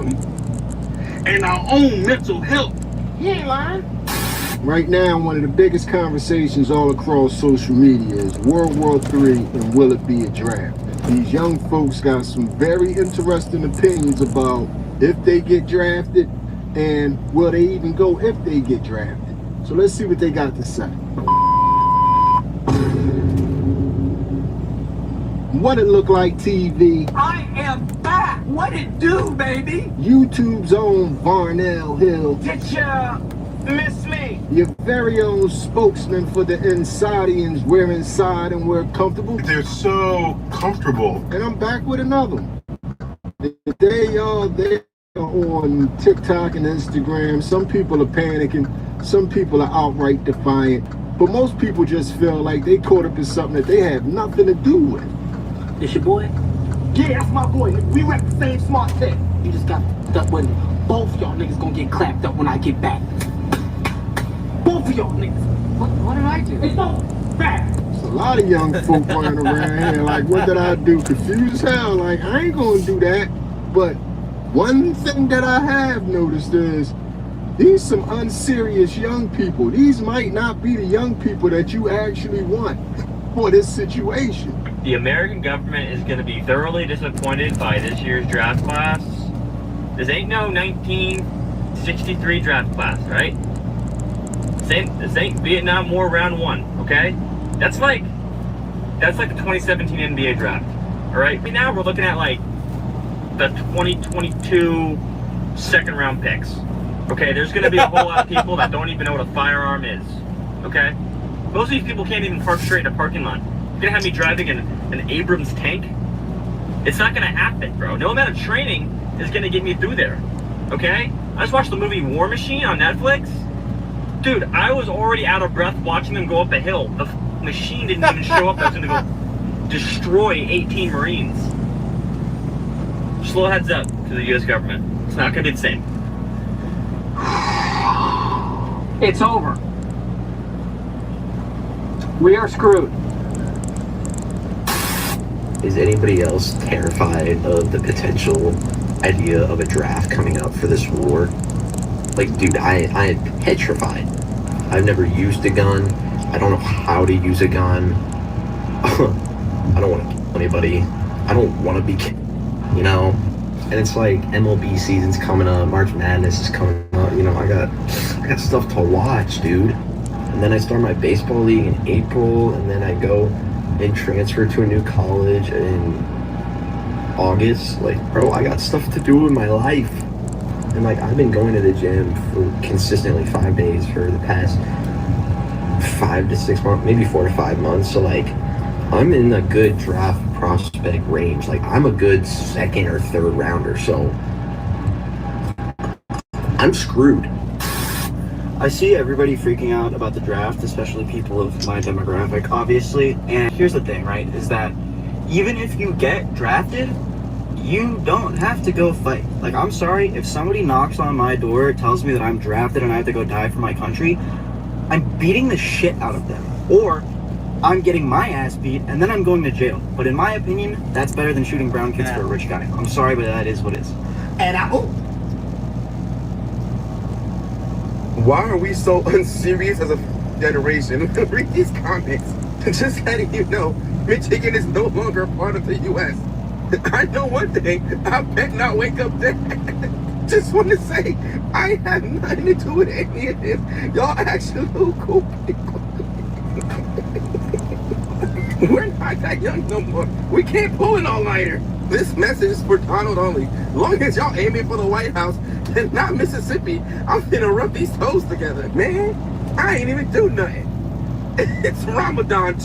and our own mental health. He ain't lying. Right now, one of the biggest conversations all across social media is World War III and will it be a draft? These young folks got some very interesting opinions about if they get drafted and will they even go if they get drafted. So let's see what they got to say. What it look like, TV? I am back! What it do, baby? YouTube's own Varnell Hill. Did ya miss me? Your very own spokesman for the Insadians. We're inside and we're comfortable. They're so comfortable. And I'm back with another one. They're on TikTok and Instagram. Some people are panicking. Some people are outright defiant. But most people just feel like they caught up in something that they have nothing to do with. This your boy? Yeah, that's my boy. We rep the same smart thing. You just got that when both y'all niggas gonna get clapped up when I get back. Both of y'all niggas. What did I do? It's no fact. There's a lot of young folk running around here like, what did I do? Confused as hell. Like, I ain't gonna do that. But one thing that I have noticed is these some unserious young people. These might not be the young people that you actually want for this situation. The American government is going to be thoroughly disappointed by this year's draft class. This ain't no 1963 draft class, right? This ain't Vietnam War round one, okay? That's like the 2017 NBA draft, all right? Right now we're looking at like the 2022 second round picks. Okay, there's gonna be a whole lot of people that don't even know what a firearm is. Okay? Most of these people can't even park straight in a parking lot. You're gonna have me driving an Abrams tank? It's not gonna happen, bro. No amount of training is gonna get me through there. Okay? I just watched the movie War Machine on Netflix. Dude, I was already out of breath watching them go up a hill. The machine didn't even show up. I was gonna go destroy 18 Marines. Just a little heads up to the US government. It's not gonna be the same. It's over. We are screwed. Is anybody else terrified of the potential idea of a draft coming out for this war? Like, dude, I am petrified. I've never used a gun. I don't know how to use a gun. I don't want to kill anybody. I don't want to be killed, you know? And it's like MLB season's coming up, March Madness is coming up, you know, I got stuff to watch, dude. And then I start my baseball league in April, and then I go and transfer to a new college in August. Like, bro, I got stuff to do in my life. And like, I've been going to the gym for consistently 5 days for the past 5 to 6 months, maybe 4 to 5 months. So like, I'm in a good draft prospect range. Like, I'm a good second or third rounder, so I'm screwed. I see everybody freaking out about the draft, especially people of my demographic, obviously. And here's the thing, right, is that even if you get drafted, you don't have to go fight. Like, I'm sorry, if somebody knocks on my door, tells me that I'm drafted and I have to go die for my country, I'm beating the shit out of them. Or I'm getting my ass beat and then I'm going to jail. But in my opinion, that's better than shooting brown kids for a rich guy. I'm sorry, but that is what it is. And why are we so unserious as a generation? Read these comments. Just letting you know, Michigan is no longer a part of the U.S. I know one thing, I bet not wake up dead. Just want to say, I have nothing to do with any of this. Y'all actually cool people. We're not that young no more. We can't pull an all-nighter. This message is for Donald only. Long as y'all aiming for the White House and not Mississippi, I'm finna rub these toes together. Man, I ain't even do nothing. It's Ramadan.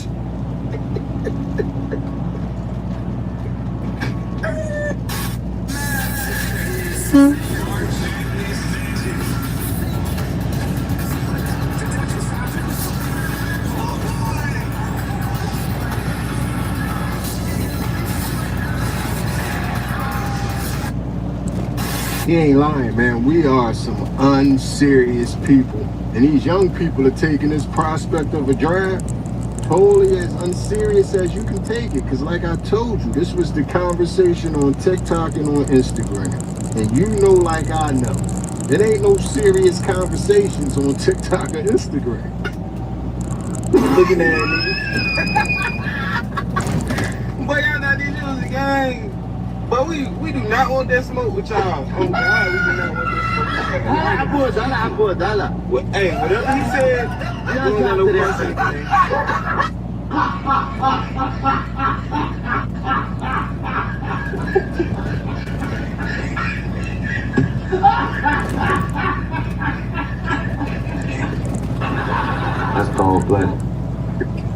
He ain't lying, man. We are some unserious people. And these young people are taking this prospect of a draft totally as unserious as you can take it. Because like I told you, this was the conversation on TikTok and on Instagram. And you know like I know, there ain't no serious conversations on TikTok or Instagram. Looking at me. Boy, y'all not these using gang. But we do not want that smoke with y'all. Oh God, we do not want that smoke with y'all. Hey, whatever he said, I'm going on the person. That's cold-blooded.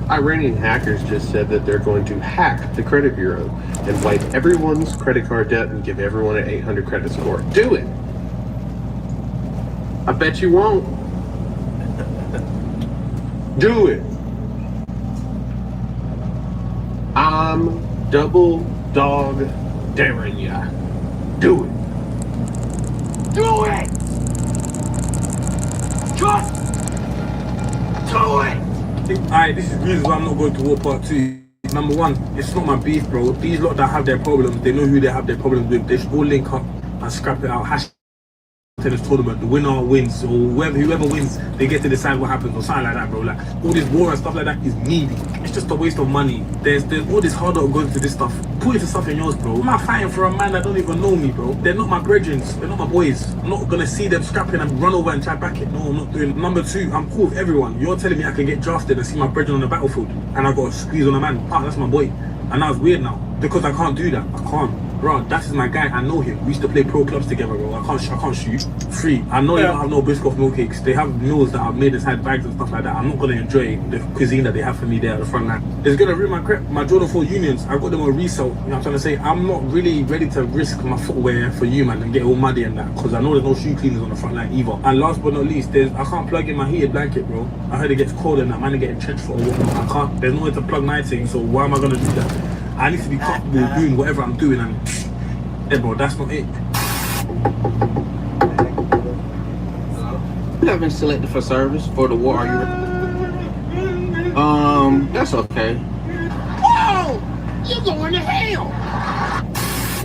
Iranian hackers just said that they're going to hack the credit bureau and wipe everyone's credit card debt and give everyone an 800 credit score. Do it. I bet you won't. Do it. I'm double dog daring ya. Do it. Do it! Just do it! Alright, this is reasons why I'm not going to war part 2. Number one, it's not my beef, bro. These lot that have their problems, they know who they have their problems with. They should all link up and scrap it out. Tennis tournament, the winner wins, or whoever wins, they get to decide what happens, or something like that, bro. Like, all this war and stuff like that is needy. It's just a waste of money. There's all this hard work going to this stuff. Put it to stuff in yours, bro. I'm not fighting for a man that don't even know me, bro. They're not my brethren. They're not my boys. I'm not gonna see them scrapping and run over and try back it. No, I'm not doing it. Number two, I'm cool with everyone. You're telling me I can get drafted and see my brethren on the battlefield, and I got to squeeze on a man. Ah, that's my boy. And now it's weird now because I can't do that. I can't. bro, that is my guy. I know him. We used to play pro clubs together, bro. I can't shoot. 3, I know you don't have no Biscoff milkcakes. They have meals that are made inside bags and stuff like that. I'm not gonna enjoy the cuisine that they have for me there at the front line. It's gonna ruin my Jordan 4 Unions. I got them on resale. You know what I'm trying to say? I'm not really ready to risk my footwear for you, man, and get all muddy and that, because I know there's no shoe cleaners on the front line either. And last but not least, I can't plug in my heated blanket, bro. I heard it gets cold and that, man, getting trenched for a while. I can't. There's nowhere to plug my thing, so why am I gonna do that? I need to be comfortable doing whatever I'm doing, and yeah, bro, that's not it. You haven't selected for service for the war, are you? That's okay. Whoa! You're going to hell!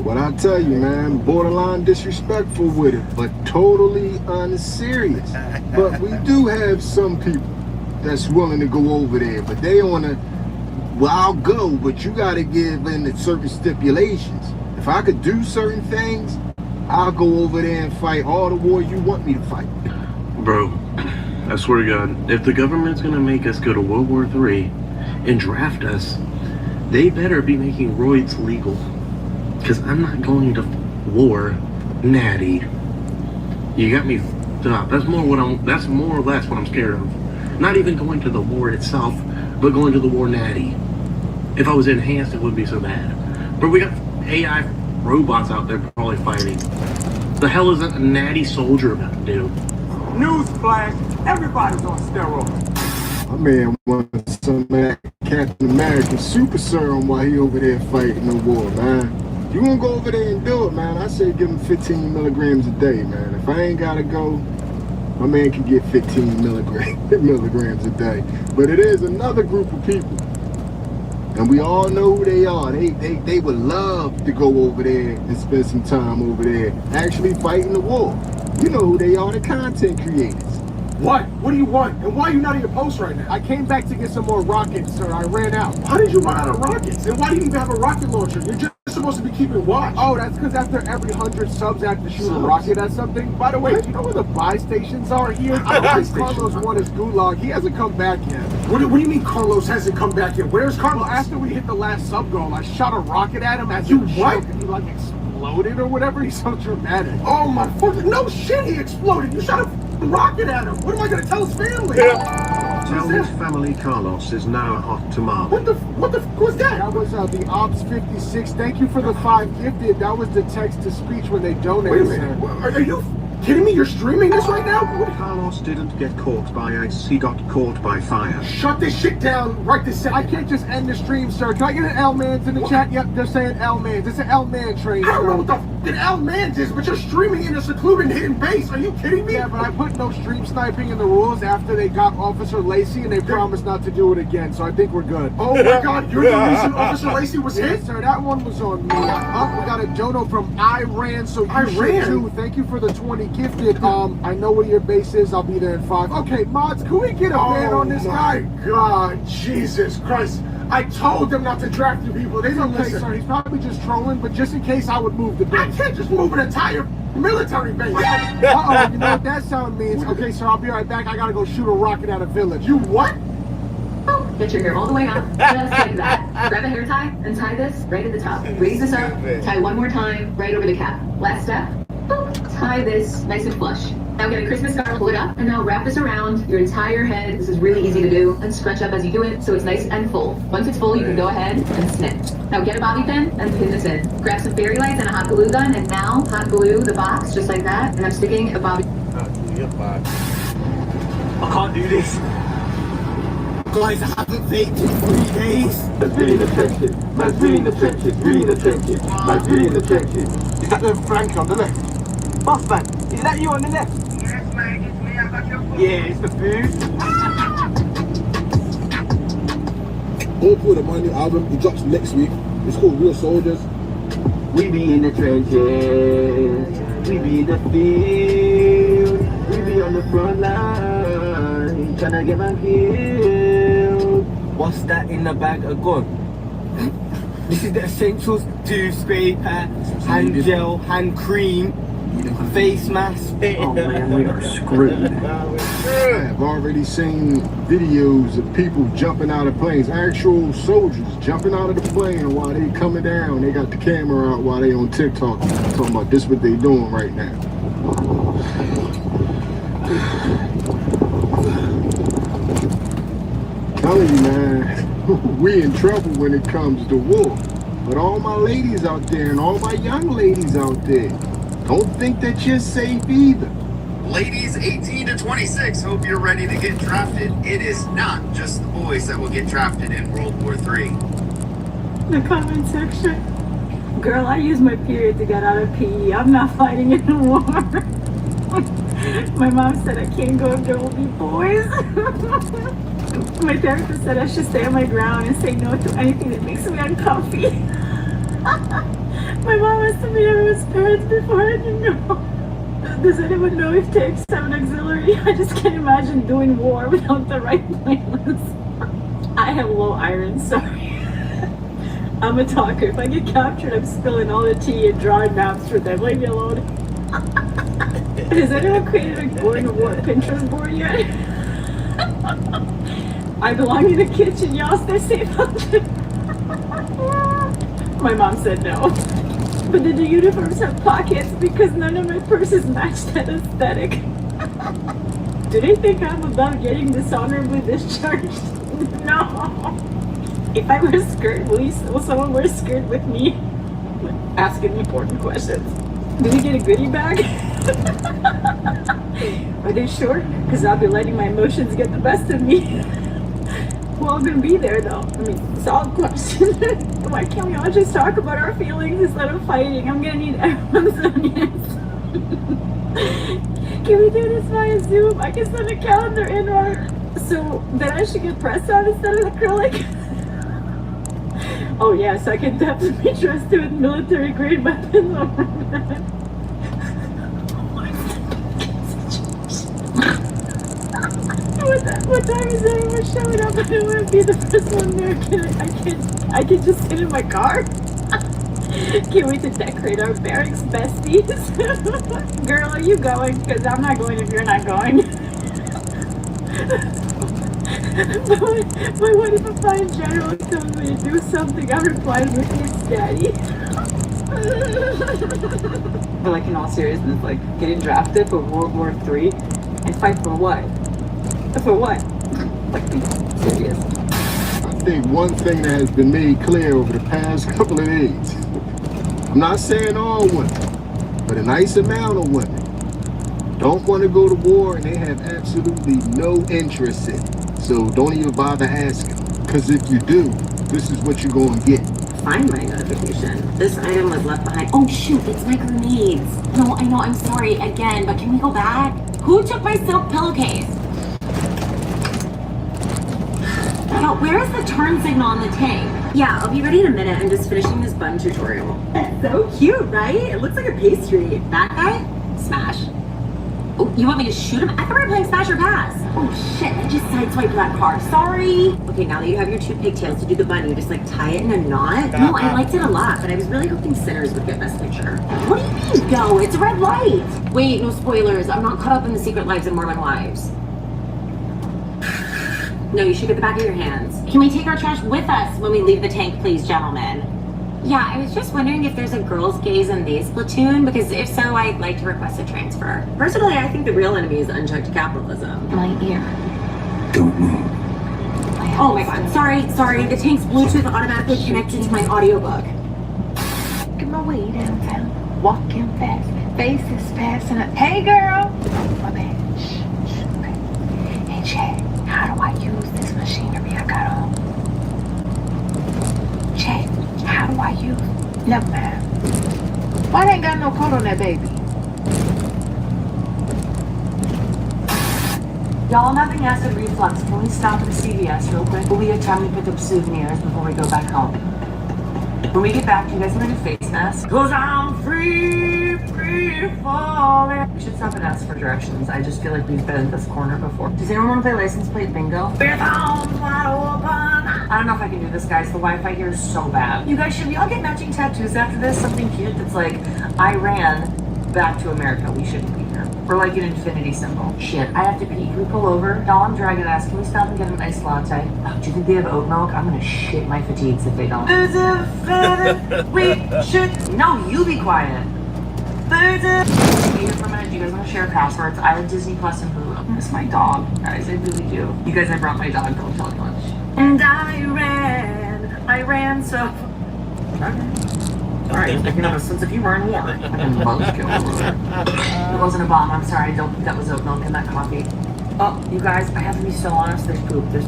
What I tell you, man, borderline disrespectful with it, but totally unserious. But we do have some people that's willing to go over there, but they on a, well, I'll go, but you gotta give in to certain stipulations. If I could do certain things, I'll go over there and fight all the wars you want me to fight. Bro, I swear to God, if the government's gonna make us go to World War III and draft us, they better be making roids legal. Because I'm not going to war natty. You got me up. That's more or less what I'm scared of. Not even going to the war itself, but going to the war natty. If I was enhanced, it wouldn't be so bad. But we got AI robots out there probably fighting. The hell is that natty soldier about to do? Newsflash, everybody's on steroids. My man wants some of that Captain America super serum while he over there fighting the war, man. If you want to go over there and do it, man, I say give him 15 milligrams a day, man. If I ain't got to go, my man can get 15 milligrams a day. But it is another group of people. And we all know who they are. They would love to go over there and spend some time over there actually fighting the war. You know who they are, the content creators. What? What do you want? And why are you not at your post right now? I came back to get some more rockets, sir. I ran out. How did you run out of rockets? And why do you even have a rocket launcher? You're just supposed to be keeping watch. Oh, that's because after every 100 subs, I have to shoot a rocket at something. By the way, do you know where the buy stations are here? I think Carlos won his gulag. He hasn't come back yet. What do you mean Carlos hasn't come back yet? Where's Carlos? Well, after we hit the last sub goal, I shot a rocket at him as you what? And he like exploded or whatever. He's so dramatic. Oh my fucking no shit! He exploded. You shot a rocket at him. What am I gonna tell his family? Tell his family Carlos is now a hot tamale. What the fuck was that? That was the Ops 56. Thank you for the 5 gifted. That was the text to speech when they donated. Wait a minute. Are you kidding me? You're streaming this right now? Carlos didn't get caught by ice. He got caught by fire. Shut this shit down right this second. I can't just end the stream, sir. Can I get an L-Mans in the chat? Yep, they're saying L-Mans. It's an L-Man train. I don't know what the fucking L-Mans is, but you're streaming in a secluded hidden base. Are you kidding me? Yeah, but I put no stream sniping in the rules after they got Officer Lacey, and they promised not to do it again, so I think we're good. Oh my God, you're the reason Officer Lacey was hit? Yes, sir, that one was on me. We got a dono from Iran, so you should too. Thank you for the 20 gifted. I know where your base is. I'll be there in 5. Okay, mods, can we get a ban on this guy? Oh my God, Jesus Christ. I told them not to draft you people. They didn't listen. Sir, he's probably just trolling, but just in case I would move the base. I can't just move an entire military base. Uh-oh, you know what that sound means? Okay, sir, I'll be right back. I gotta go shoot a rocket at a village. You what? Oh, get your hair all the way up, just like that. Grab a hair tie and tie this right at the top. Raise this up, tie one more time right over the cap. Last step, boop, tie this nice and flush. Now get a Christmas scarf, pull it up, and now wrap this around your entire head. This is really easy to do, and scrunch up as you do it so it's nice and full. Once it's full, you can go ahead and snip. Now get a bobby pin and pin this in. Grab some fairy lights and a hot glue gun, and now hot glue the box just like that, and I'm sticking a bobby. I can't do this. Guys, I haven't vaped in 3 days. Man's really in the trenches. Man's really in the trenches. Really in the trenches. Man's really in the trenches. Is that the Frank on the left? Boss man, is that you on the left? Yes, mate, it's me. I got your food. Yeah, it's the food. All put up my new album. It drops next week. It's called Real Soldiers. We be in the trenches. We be in the field. We be on the front line. Tryna get my kill. What's that in the bag of gun? This is the essentials: toothpaste, hand gel, hand cream, face mask. Oh man, we are screwed. I've already seen videos of people jumping out of planes, actual soldiers jumping out of the plane while they coming down. They got the camera out while they on TikTok talking about this what they doing right now. Telling you, man, we in trouble when it comes to war. But all my ladies out there and all my young ladies out there, don't think that you're safe either. Ladies 18 to 26, hope you're ready to get drafted. It is not just the boys that will get drafted in World War III. The comment section. Girl, I use my period to get out of PE. I'm not fighting in the war. My mom said I can't go if there will be boys. My therapist said I should stay on my ground and say no to anything that makes me uncomfy. My mom has to meet everyone's parents before I can go. Does anyone know if tanks have an auxiliary? I just can't imagine doing war without the right playlist. I have low iron, sorry. I'm a talker. If I get captured, I'm spilling all the tea and drawing maps for them. Leave me alone. Has anyone created a going to war Pinterest board yet? I belong in the kitchen. Y'all stay safe out there. My mom said no. But did the uniforms have pockets? Because none of my purses matched that aesthetic. Do they think I'm about getting dishonorably discharged? No. If I wear a skirt, will someone wear a skirt with me? Asking important questions. Do we get a goodie bag? Are they sure? Because I'll be letting my emotions get the best of me. We're all gonna be there though. I mean, solid question. Why can't we all just talk about our feelings instead of fighting? I'm gonna need everyone's opinions. Can we do this via Zoom? I can send a calendar invite. So then I should get press on instead of acrylic? Oh yes, I can definitely trust you with military grade weapons over that. What time is everyone showing up? I don't want to be the first one there. I can just sit in my car. Can't wait to decorate our barracks besties. Girl, are you going? Because I'm not going if you're not going. But what if a fine general tells me to do something? I replied with it's daddy. But like in all seriousness, like getting drafted for World War III and fight for what? For what? Like, be serious. I think one thing that has been made clear over the past couple of days, I'm not saying all women, but a nice amount of women don't want to go to war and they have absolutely no interest in it. So don't even bother asking. Because if you do, this is what you're going to get. Find my notification. This item was left behind. Oh shoot, it's my grenades. No, I know, I'm sorry again, but can we go back? Who took my silk pillowcase? Yo, where is the turn signal on the tank? Yeah, I'll be ready in a minute. I'm just finishing this bun tutorial. That's so cute, right? It looks like a pastry. That guy? Smash. Oh, you want me to shoot him? I thought we were playing Smash or Pass. Oh shit, I just sideswiped that car. Sorry. Okay, now that you have your two pigtails to do the bun, you just like tie it in a knot? No, I liked it a lot, but I was really hoping Sinners would get Best Picture. What do you mean, go? It's a red light. Wait, no spoilers. I'm not caught up in the Secret Lives of Mormon Wives. No, you should get the back of your hands. Can we take our trash with us when we leave the tank, please, gentlemen? Yeah, I was just wondering if there's a girls, gays, and theys platoon, because if so, I'd like to request a transfer. Personally, I think the real enemy is unchecked capitalism. My ear. Don't move. Oh my god, sorry. The tank's Bluetooth automatically connected to my audiobook. Get my way downtown, walking fast, faces passing up. Hey girl! My bad. Shh, okay. Hey Chad, how do I use this machinery I got on? Chad, how do I use? Never mind. Why they ain't got no coat on that baby? Y'all, I'm having acid reflux. Can we stop at the CVS real quick? We have time to pick up souvenirs before we go back home. When we get back, you guys want to do face masks? Cause I'm free falling. We should stop and ask for directions. I just feel like we've been in this corner before. Does anyone want to play license plate bingo? I don't know if I can do this, guys. The Wi-Fi here is so bad. You guys, should we all get matching tattoos after this? Something cute that's like, I ran back to America. We shouldn't be here. Or like an infinity symbol. Shit, I have to pee. Can we pull over? Y'all, I'm dragging ass. Can we stop and get an iced latte? Oh, do you think they have oat milk? I'm gonna shit my fatigues if they don't. We should. No, you be quiet. Be here for a minute. Do you guys want to share passwords? I have Disney Plus and Hulu. I miss my dog, guys. I really do. You guys, I brought my dog. Don't tell anyone. And I ran so. Alright, I can have a sense of humor and war. I can buzzkill over there. It wasn't a bomb, I'm sorry, I don't think that was oat milk in that coffee. Oh, you guys, I have to be so honest, there's poop. There's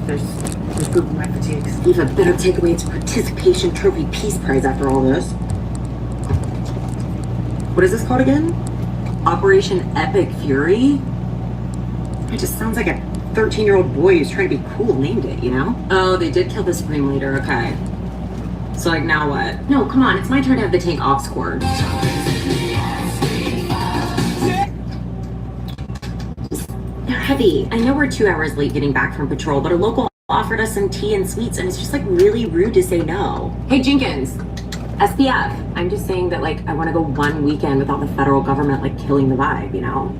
poop in my fatigues. Eva better take away its participation trophy peace prize after all this. What is this called again? Operation Epic Fury? It just sounds like a 13-year-old boy who's trying to be cool named it, you know? Oh, they did kill the Supreme Leader, okay. So, like, now what? No, come on, it's my turn to have the tank off-scored. They're heavy. I know we're 2 hours late getting back from patrol, but a local offered us some tea and sweets, and it's just, like, really rude to say no. Hey, Jenkins. SPF. I'm just saying that, like, I want to go one weekend without the federal government, like, killing the vibe, you know?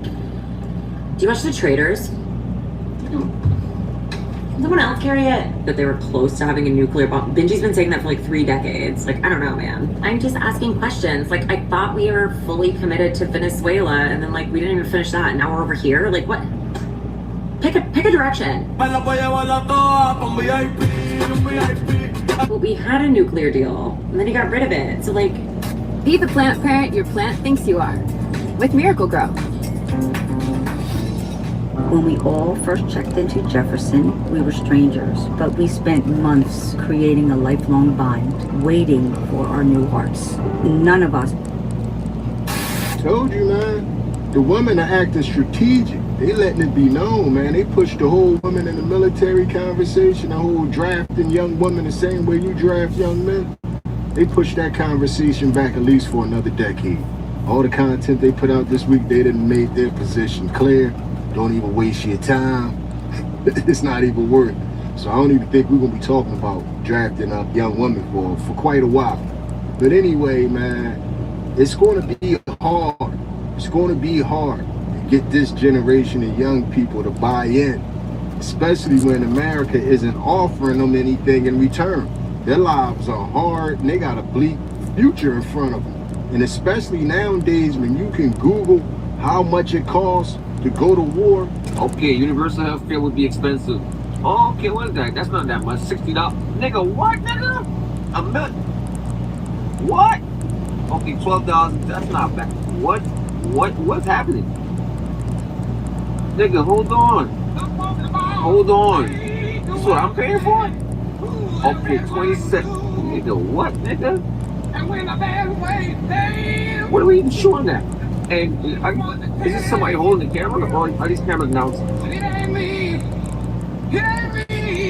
Do you watch The Traitors? Someone else carry it? That they were close to having a nuclear bomb. Benji's been saying that for like 3 decades. Like, I don't know, man. I'm just asking questions. Like, I thought we were fully committed to Venezuela, and then like we didn't even finish that, and now we're over here. Like, what? Pick a direction. Well, we had a nuclear deal, and then he got rid of it. So like, Be the plant parent your plant thinks you are. With Miracle Grow. When we all first checked into Jefferson, we were strangers, but we spent months creating a lifelong bond, waiting for our new hearts. None of us. Told you, man. The women are acting strategic. They letting it be known, man. They push the whole women in the military conversation, the whole drafting young women the same way you draft young men. They push that conversation back at least for another decade. All the content they put out this week, they done made their position clear. Don't even waste your time. It's not even worth it. So I don't even think we're gonna be talking about drafting up young women for quite a while. But anyway, man, it's gonna be hard. It's gonna be hard to get this generation of young people to buy in, especially when America isn't offering them anything in return. Their lives are hard and they got a bleak future in front of them. And especially nowadays when you can Google how much it costs to go to war. Okay, universal health care would be expensive. Oh, okay, what is that? That's not that much. $60. Nigga, what, nigga? A million? What? Okay, $12. That's not bad. What's happening? Nigga, hold on. Hold on. This is what I'm paying for? Okay, 26. Nigga, what, nigga? What are we even showing that? And is this somebody holding the camera, or are these cameras announced?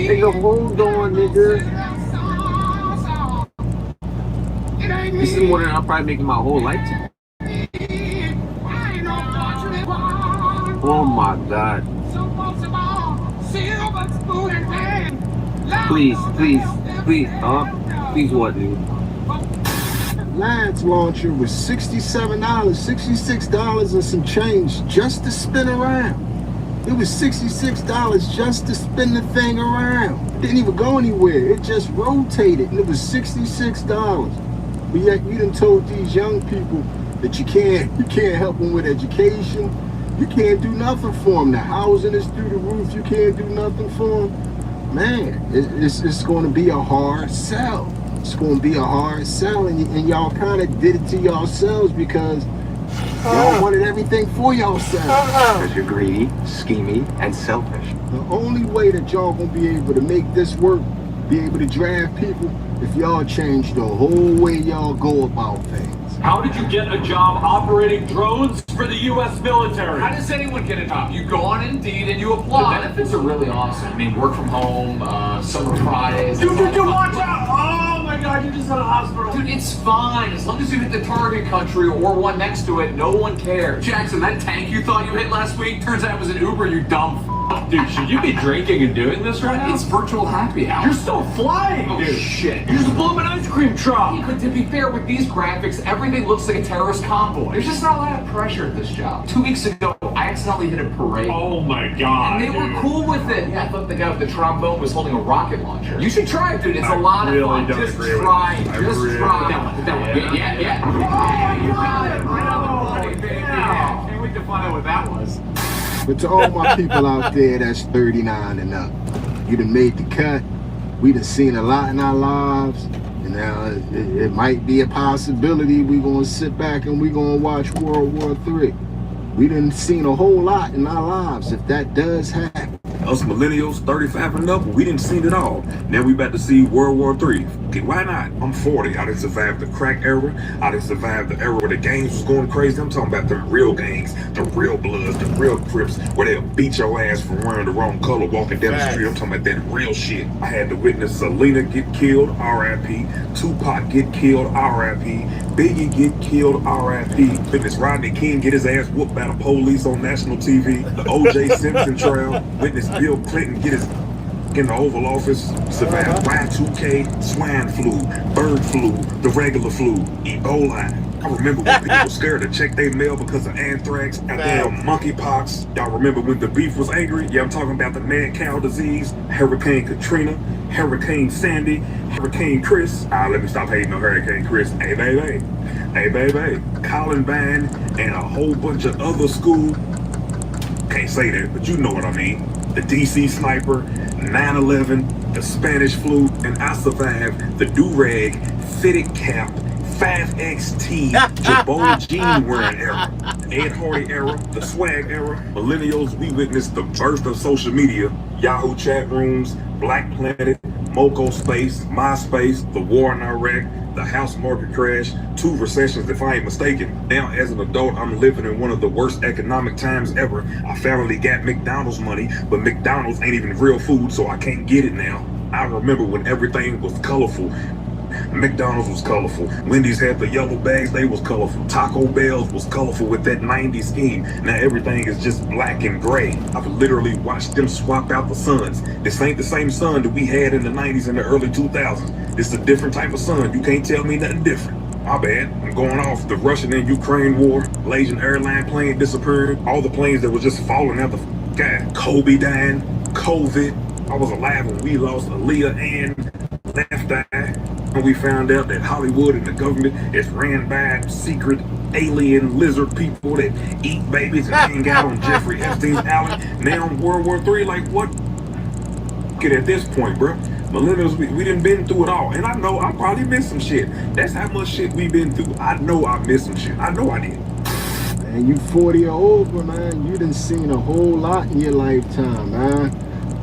Nigga, hold on, nigga. This is more than I'm probably making my whole lifetime. Oh my God. Please, please what, dude? Lance launcher was $67, $66 and some change just to spin around. It was $66 just to spin the thing around. It didn't even go anywhere. It just rotated and it was $66. But yet you done told these young people that you can't help them with education. You can't do nothing for them. The housing is through the roof. You can't do nothing for them. Man, it's going to be a hard sell. It's going to be a hard sell, and y'all kind of did it to yourselves because y'all wanted everything for yourselves. Because you're greedy, schemy, and selfish. The only way that y'all going to be able to make this work, be able to draft people, if y'all change the whole way y'all go about things. How did you get a job operating drones for the U.S. military? How does anyone get a job? You go on Indeed and you apply. The benefits are really awesome. I mean, work from home, summer Fridays. Dude, watch out! Oh my God, you're just in a hospital. Dude, it's fine. As long as you hit the target country or one next to it, no one cares. Jackson, that tank you thought you hit last week, turns out it was an Uber, you dumb f***. Dude, should you be drinking and doing this right now? It's virtual happy hour. You're still flying, Oh, dude. shit. You just blew up an ice cream truck. Yeah, but to be fair, with these graphics, everything looks like a terrorist convoy. There's just not a lot of pressure at this job. 2 weeks ago, I accidentally hit a parade. Oh my god. And they were cool with it. Yeah, I thought the guy with the trombone was holding a rocket launcher. You should try it, dude. It's a lot of fun. Just try it. Just try it. Put that one. Yeah. Oh, you got it. Right on the money, baby. Yeah. Can't wait to find out what that was. But to all my people out there that's 39 and up, you done made the cut. We done seen a lot in our lives. And now it might be a possibility we gonna sit back and we gonna watch World War III. We done seen a whole lot in our lives if that does happen. Us millennials, 35 and up, we didn't see it all. Now we about to see World War III. Okay, why not? I'm 40. I didn't survive the crack era. I didn't survive the era where the gangs was going crazy. I'm talking about the real gangs, the real Bloods, the real Crips, where they'll beat your ass for wearing the wrong color walking down the street. I'm talking about that real shit. I had to witness Selena get killed, R.I.P. Tupac get killed, R.I.P. Biggie get killed, R.I.P. Witness Rodney King get his ass whooped by the police on national TV. The O.J. Simpson trial. Witness Bill Clinton get his in the Oval Office. Survived Y2K, swine flu, bird flu, the regular flu, Ebola. I remember when people were scared to check their mail because of anthrax, goddamn monkeypox. Y'all remember when the beef was angry? Yeah, I'm talking about the mad cow disease, Hurricane Katrina, Hurricane Sandy, Hurricane Chris. Let me stop hating on Hurricane Chris. Hey, baby. Hey, baby. Columbine and a whole bunch of other school. Can't say that, but you know what I mean. The DC sniper, 9/11, the Spanish flu, and I survived the do-rag, fitted cap, 5XT, Jabot jean wearing era, Ed Hardy era, the swag era. Millennials, we witnessed the birth of social media, Yahoo chat rooms, Black Planet, Moco Space, MySpace, the war in Iraq, the house market crash, 2 recessions if I ain't mistaken. Now as an adult, I'm living in one of the worst economic times ever. I finally got McDonald's money, but McDonald's ain't even real food, so I can't get it now. I remember when everything was colorful. McDonald's was colorful. Wendy's had the yellow bags, they was colorful. Taco Bell's was colorful with that 90s scheme. Now everything is just black and gray. I've literally watched them swap out the suns. This ain't the same sun that we had in the 90s and the early 2000s. This is a different type of sun. You can't tell me nothing different. My bad. I'm going off. The Russian and Ukraine war, Malaysian airline plane disappearing, all the planes that were just falling out the sky. Kobe dying, COVID. I was alive when we lost Aaliyah and Left Eye. And we found out that Hollywood and the government is ran by secret alien lizard people that eat babies and hang out on Jeffrey Epstein's island. Now in World War III, like what? Get at this point, bro. Millennials, we done been through it all. And I know I probably missed some shit. That's how much shit we been through. I know I missed some shit. I know I did. Man, you 40 or over, man. You done seen a whole lot in your lifetime, man.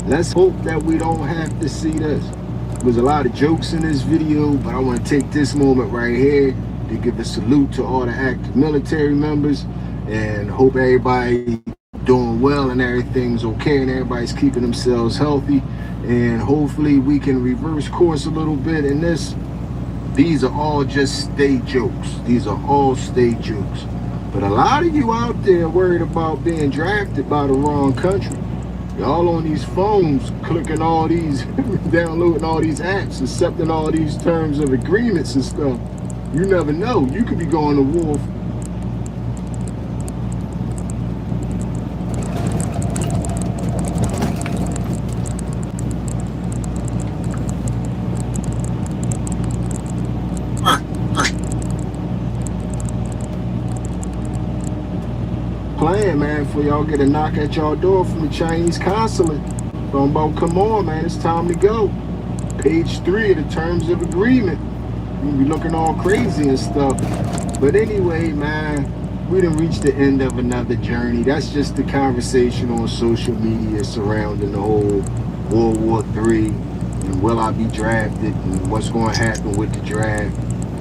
Let's hope that we don't have to see this. There's a lot of jokes in this video, but I want to take this moment right here to give a salute to all the active military members and hope everybody doing well and everything's okay and everybody's keeping themselves healthy, and hopefully we can reverse course a little bit in this. These are all just state jokes. These are all state jokes. But a lot of you out there worried about being drafted by the wrong country. Y'all on these phones clicking all these, downloading all these apps, accepting all these terms of agreements and stuff. You never know. You could be going to war. Playing, man, for y'all get a knock at y'all door from the Chinese consulate. So I'm about, come on, man, it's time to go. Page 3 of the terms of agreement. You be looking all crazy and stuff. But anyway, man, we done reached the end of another journey. That's just the conversation on social media surrounding the whole World War III and will I be drafted and what's going to happen with the draft.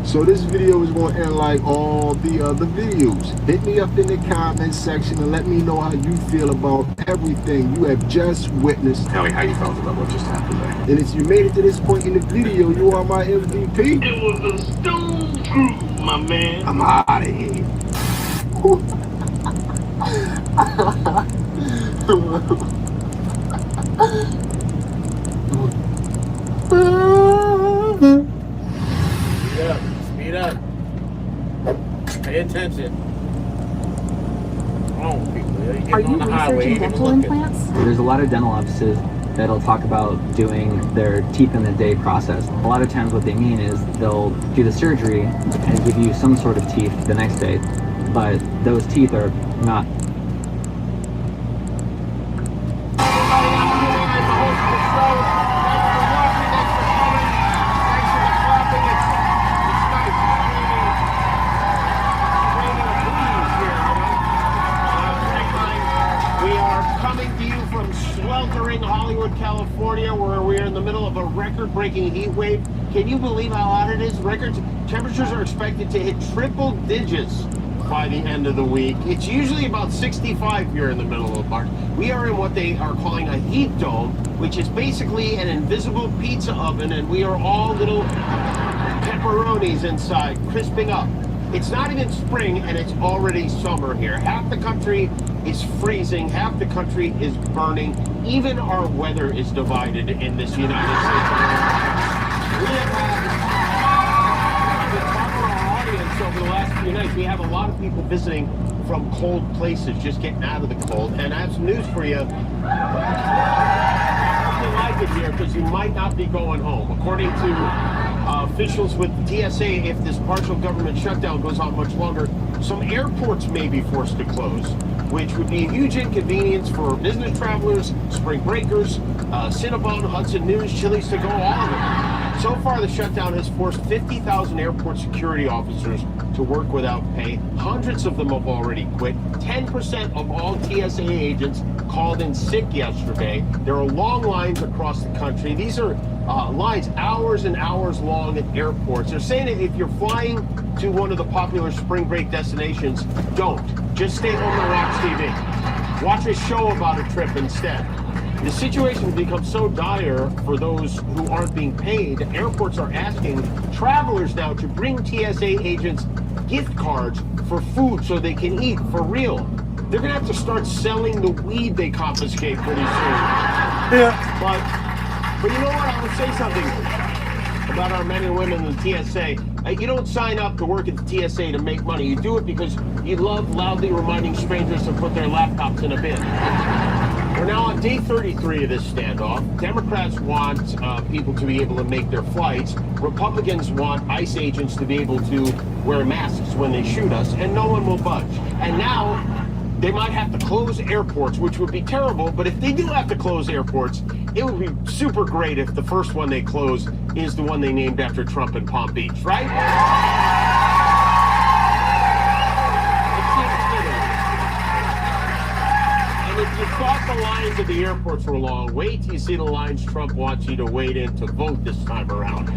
So this video is going to end like all the other videos. Hit me up in the comment section and let me know how you feel about everything you have just witnessed. Tell me how you felt about what just happened there. And if you made it to this point in the video, you are my MVP. It was a stone crew, my man. I'm out of here. Speed up. Pay attention. Oh, people, you're Are getting you on the highway. researching Ain't even dental looking. implants? There's a lot of dental offices that'll talk about doing their teeth in a day process. A lot of times what they mean is they'll do the surgery and give you some sort of teeth the next day, but those teeth are not. We are coming to you from sweltering Hollywood, California, where we are in the middle of a record-breaking heat wave. Can you believe how hot it is? Temperatures are expected to hit triple digits by the end of the week. It's usually about 65 here in the middle of March. We are in what they are calling a heat dome, which is basically an invisible pizza oven, and we are all little pepperonis inside, crisping up. It's not even spring, and it's already summer here. Half the country is freezing, half the country is burning. Even our weather is divided in this United States. We have had our audience over the last few nights. We have a lot of people visiting from cold places, just getting out of the cold. And I have some news for you. You like it here because you might not be going home. According to officials with TSA, if this partial government shutdown goes on much longer, some airports may be forced to close, which would be a huge inconvenience for business travelers, spring breakers, Cinnabon, Hudson News, Chili's to go, all of them. So far, the shutdown has forced 50,000 airport security officers to work without pay. Hundreds of them have already quit. 10% of all TSA agents called in sick yesterday. There are long lines across the country. These are lines hours and hours long at airports. They're saying that if you're flying to one of the popular spring break destinations, don't. Just stay home and watch TV. Watch a show about a trip instead. The situation has become so dire for those who aren't being paid. Airports are asking travelers now to bring TSA agents gift cards for food so they can eat for real. They're going to have to start selling the weed they confiscate pretty soon. Yeah. But you know what? I will say something about our men and women in the TSA. You don't sign up to work at the TSA to make money. You do it because you love loudly reminding strangers to put their laptops in a bin. We're now on day 33 of this standoff. Democrats want people to be able to make their flights. Republicans want ICE agents to be able to wear masks when they shoot us, and no one will budge. And now they might have to close airports, which would be terrible, but if they do have to close airports, it would be super great if the first one they close is the one they named after Trump in Palm Beach, right? If you thought the lines at the airports were long, wait till you see the lines Trump wants you to wait in to vote this time around.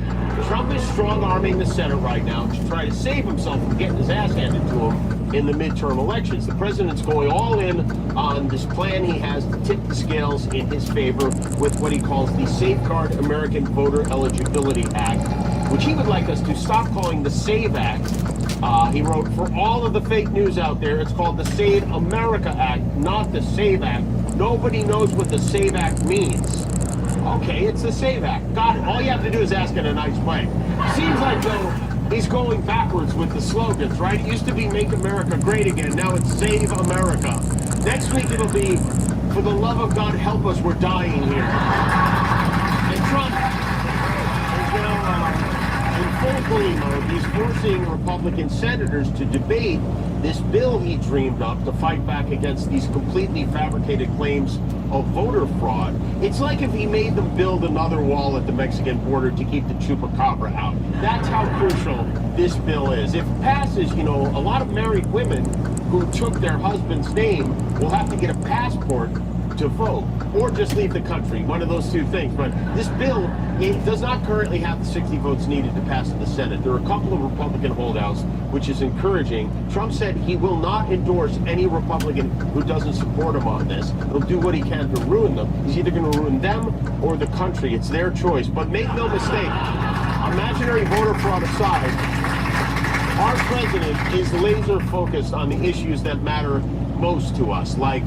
Trump is strong-arming the Senate right now to try to save himself from getting his ass handed to him in the midterm elections. The president's going all in on this plan he has to tip the scales in his favor with what he calls the Safeguard American Voter Eligibility Act, which he would like us to stop calling the SAVE Act. He wrote, for all of the fake news out there, it's called the Save America Act, not the SAVE Act. Nobody knows what the SAVE Act means. Okay, it's the SAVE Act. Got it. All you have to do is ask in a nice way. Seems like, though, he's going backwards with the slogans, right? It used to be Make America Great Again. Now it's Save America. Next week it'll be, for the love of God, help us, we're dying here. And Trump is now in full glee mode. He's forcing Republican senators to debate this bill he dreamed up to fight back against these completely fabricated claims of voter fraud. It's like if he made them build another wall at the Mexican border to keep the chupacabra out. That's how crucial this bill is. If it passes, you know, a lot of married women who took their husband's name will have to get a passport to vote, or just leave the country, one of those two things. But this bill, it does not currently have the 60 votes needed to pass in the Senate. There are a couple of Republican holdouts, which is encouraging. Trump said he will not endorse any Republican who doesn't support him on this. He'll do what he can to ruin them. He's either going to ruin them or the country. It's their choice. But make no mistake, imaginary voter fraud aside, our president is laser focused on the issues that matter most to us, like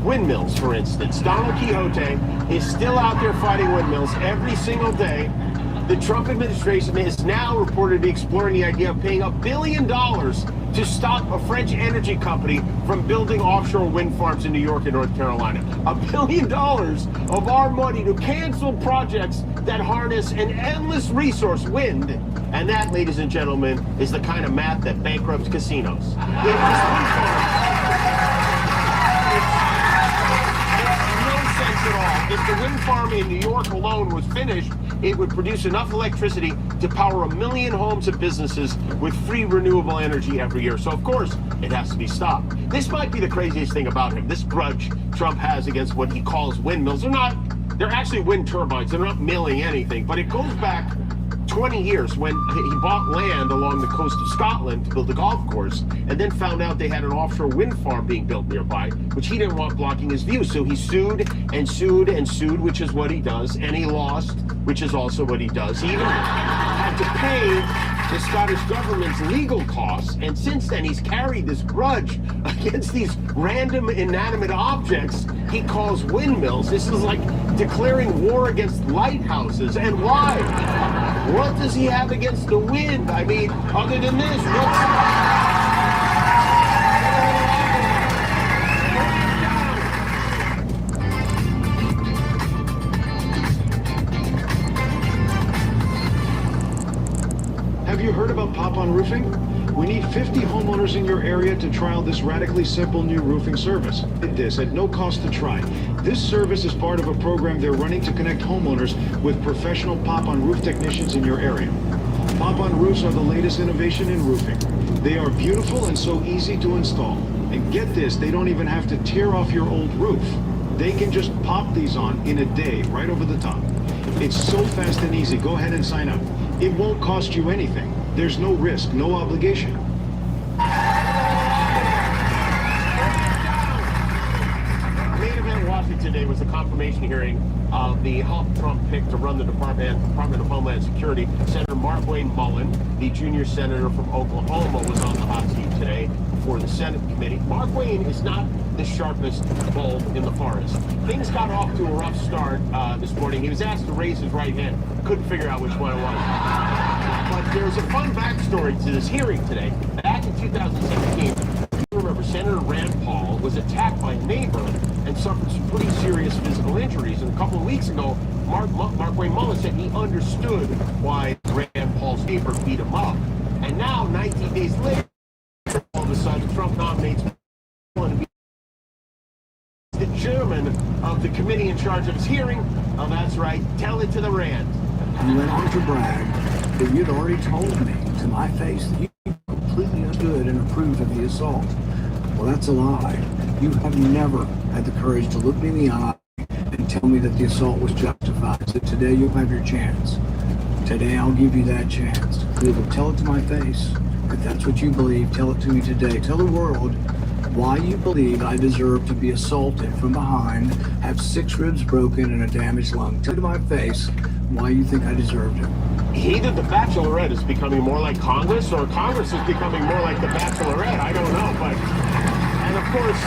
windmills, for instance. Donald Quixote is still out there fighting windmills every single day. The Trump administration is now reported to be exploring the idea of paying $1 billion to stop a French energy company from building offshore wind farms in New York and North Carolina. $1 billion of our money to cancel projects that harness an endless resource, wind. And that, ladies and gentlemen, is the kind of math that bankrupts casinos. If this wind farm, if the wind farm in New York alone was finished, it would produce enough electricity to power 1 million homes and businesses with free renewable energy every year. So, of course, it has to be stopped. This might be the craziest thing about him, this grudge Trump has against what he calls windmills. They're actually wind turbines. They're not milling anything, but it goes back 20 years when he bought land along the coast of Scotland to build a golf course, and then found out they had an offshore wind farm being built nearby, which he didn't want blocking his view. So he sued and sued and sued, which is what he does, and he lost, which is also what he does. He even had to pay the Scottish government's legal costs, and since then he's carried this grudge against these random inanimate objects he calls windmills. This is like declaring war against lighthouses. And why? What does he have against the wind? I mean, other than this, Have you heard about Pop-On Roofing? We need 50 homeowners in your area to trial this radically simple new roofing service. This at no cost to try. This service is part of a program they're running to connect homeowners with professional Pop-On roof technicians in your area. Pop-On roofs are the latest innovation in roofing. They are beautiful and so easy to install. And get this, they don't even have to tear off your old roof. They can just pop these on in a day, right over the top. It's so fast and easy. Go ahead and sign up. It won't cost you anything. There's no risk, no obligation. Main event Washington today was the confirmation hearing of the Trump pick to run the Department of Homeland Security. Senator Markwayne Mullin, the junior senator from Oklahoma, was on the hot seat today before the Senate committee. Markwayne is not the sharpest bulb in the forest. Things got off to a rough start this morning. He was asked to raise his right hand. Couldn't figure out which one it was. But there's a fun backstory to this hearing today. Back in 2017, you remember Senator Rand Paul was attacked by a neighbor and suffered some pretty serious physical injuries. And a couple of weeks ago, Markwayne Mullin said he understood why Rand Paul's neighbor beat him up. And now, 19 days later, all of a sudden, Trump nominates Mullin to be the chairman of the committee in charge of his hearing. Oh, that's right. Tell it to the Rand. You went on to brag that you'd already told me to my face that you completely understood and approved of the assault. Well, that's a lie. You have never had the courage to look me in the eye and tell me that the assault was justified. So today you'll have your chance. Today I'll give you that chance. Either tell it to my face. If that's what you believe, tell it to me today. Tell the world why you believe I deserve to be assaulted from behind, have 6 ribs broken and a damaged lung. Tell to my face why you think I deserved it. Either the Bachelorette is becoming more like Congress, or Congress is becoming more like the Bachelorette. I don't know, but... And of course,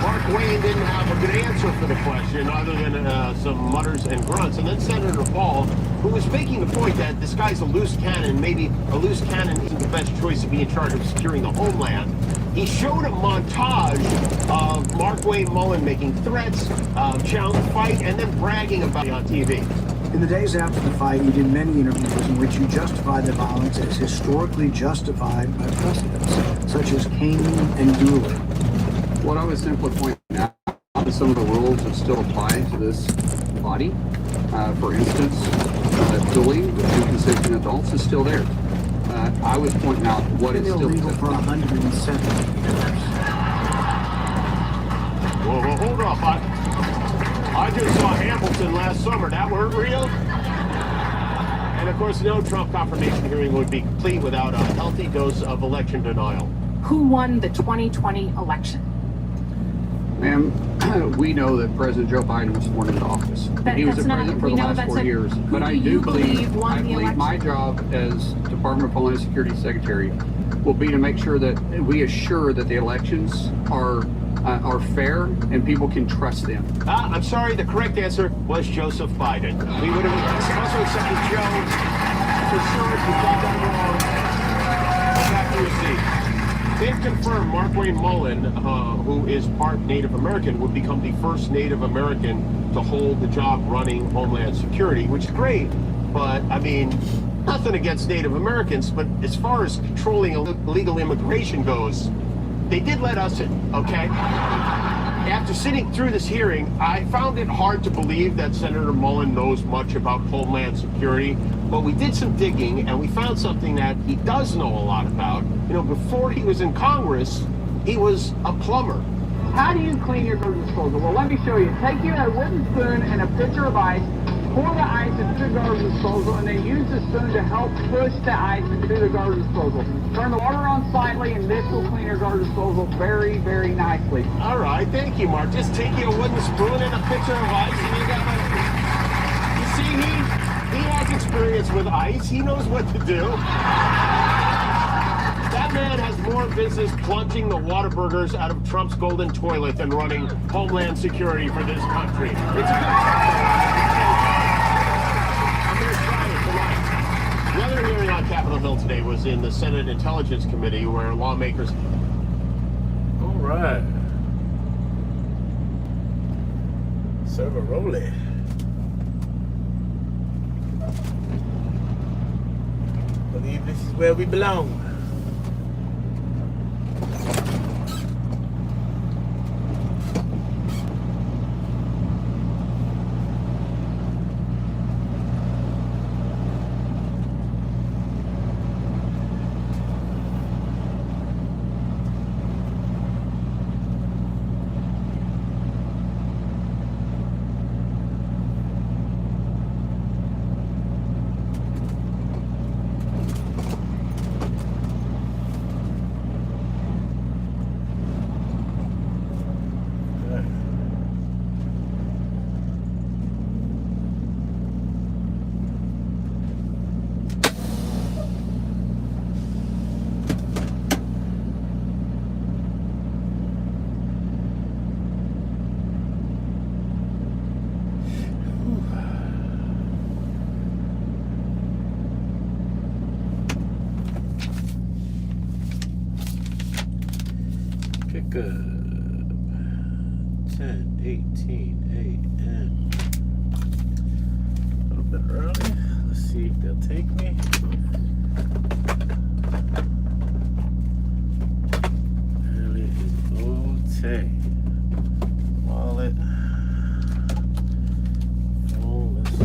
Markwayne didn't have a good answer for the question, other than some mutters and grunts. And then Senator Paul, who was making the point that this guy's a loose cannon, maybe a loose cannon isn't the best choice to be in charge of securing the homeland. He showed a montage of Markwayne Mullin making threats, challenge fight, and then bragging about it on TV. In the days after the fight, you did many interviews in which you justified the violence as historically justified by precedents, such as caning and dueling. What I was simply pointing out is some of the rules that still apply to this body. For instance, dueling with 2 consenting adults is still there. I was pointing out what is still illegal for 170 years. Well, hold off. I just saw Hamilton last summer. That weren't real. And of course, no Trump confirmation hearing would be complete without a healthy dose of election denial. Who won the 2020 election? Ma'am, we know that President Joe Biden was sworn into office. He was the president for the last 4 years. But I do believe my job as Department of Homeland Security Secretary will be to make sure that we assure that the elections are are fair and people can trust them. I'm sorry, the correct answer was Joseph Biden. We would have also accepted Jones. For sure, if you got that wrong, back to your seat. They've confirmed Mark Wayne Mullen, who is part Native American, would become the first Native American to hold the job running Homeland Security, which is great. But, I mean, nothing against Native Americans, but as far as controlling illegal immigration goes, they did let us in, okay? After sitting through this hearing, I found it hard to believe that Senator Mullen knows much about Homeland Security, but we did some digging and we found something that he does know a lot about. You know, before he was in Congress, he was a plumber. How do you clean your garbage disposal? Well, let me show you. Take you a wooden spoon and a pitcher of ice, pour the ice into the garbage disposal, and then use the spoon to help push the ice into the garbage disposal. Turn the water on slightly, and this will clean your garbage disposal very, very nicely. All right, thank you, Mark. Just take you a wooden spoon and a pitcher of ice, and you got my... You see, he has experience with ice. He knows what to do. That man has more business plunging the Whataburgers out of Trump's golden toilet than running Homeland Security for this country. It's a good... The other hearing on Capitol Hill today was in the Senate Intelligence Committee, where lawmakers... All right. Serveroli. Believe this is where we belong. Pick up 10:18 a.m. A little bit early. Let's see if they'll take me. Early is okay. Wallet. Oh, let's go.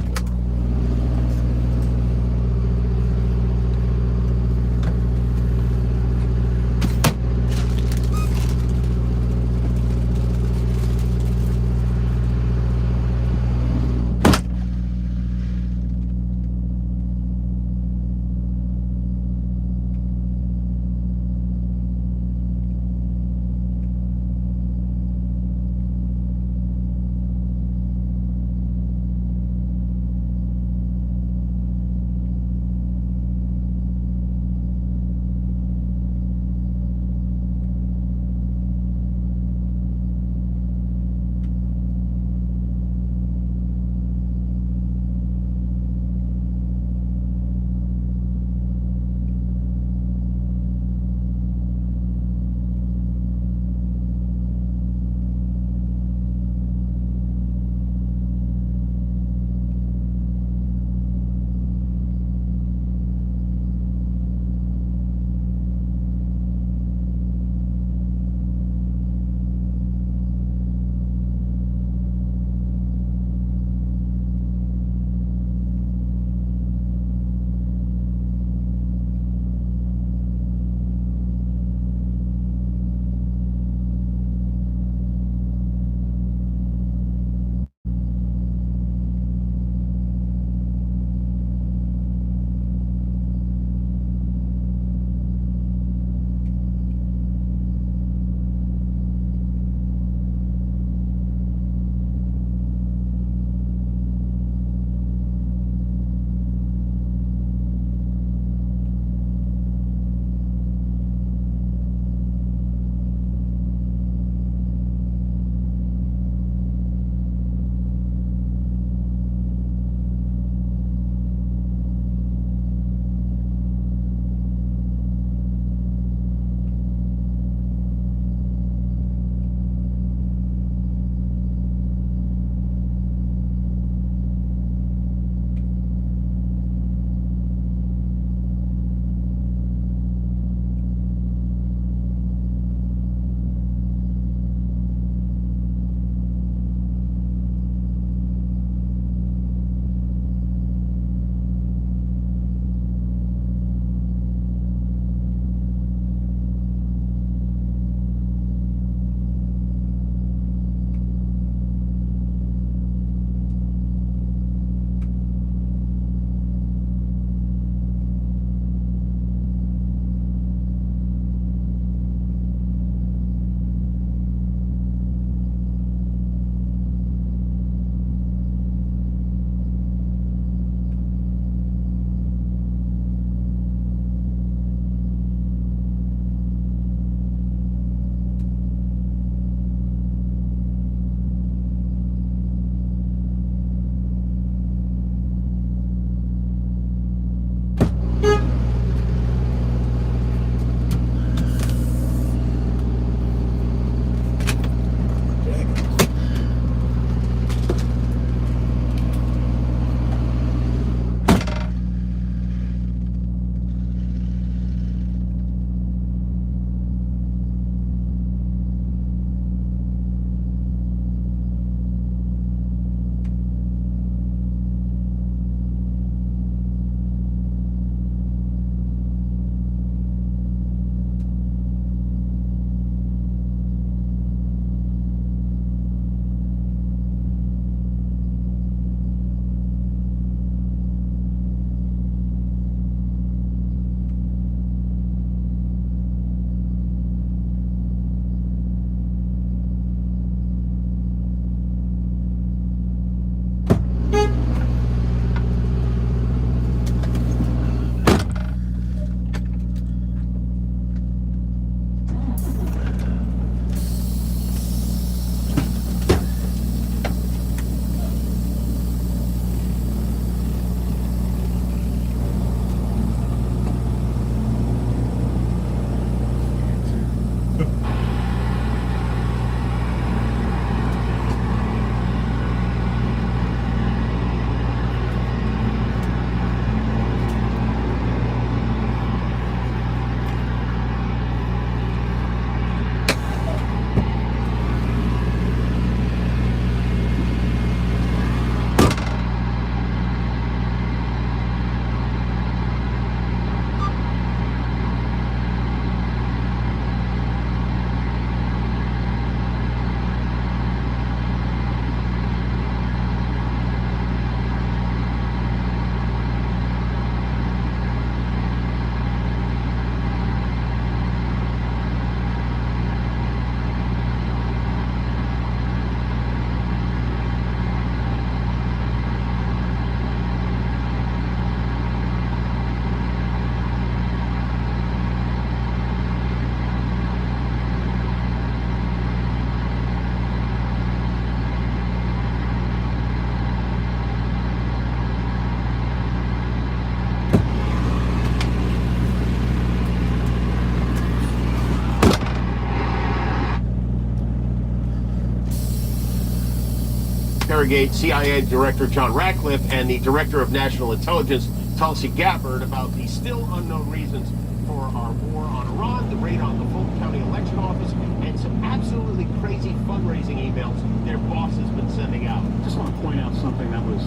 interrogate CIA Director John Ratcliffe and the Director of National Intelligence, Tulsi Gabbard, about the still unknown reasons for our war on Iran, the raid on the Fulton County Election Office, and some absolutely crazy fundraising emails their boss has been sending out. Just want to point out something that was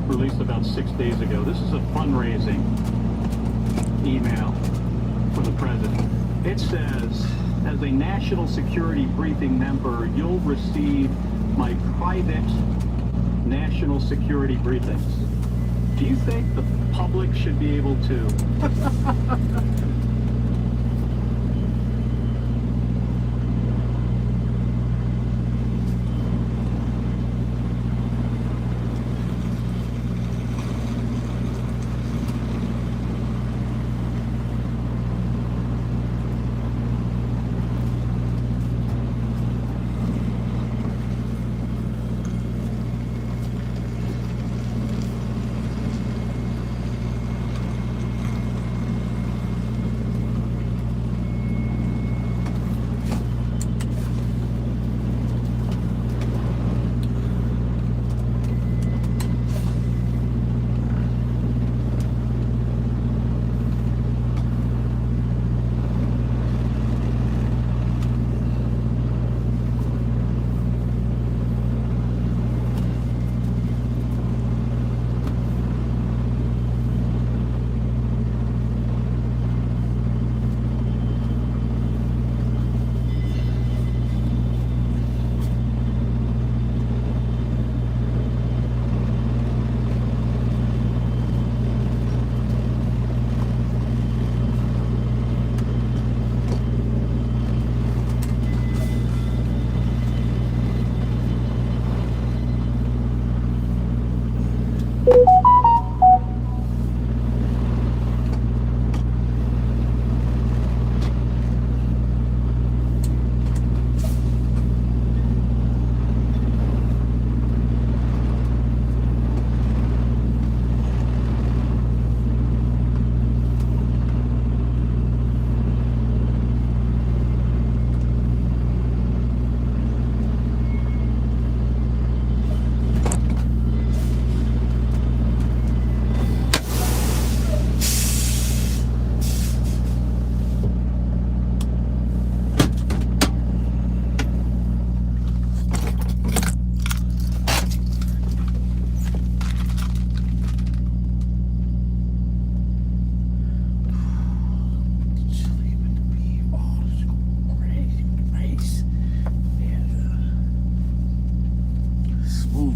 released about 6 days ago. This is a fundraising email for the president. It says, as a national security briefing member, you'll receive my private national security briefings. Do you think the public should be able to?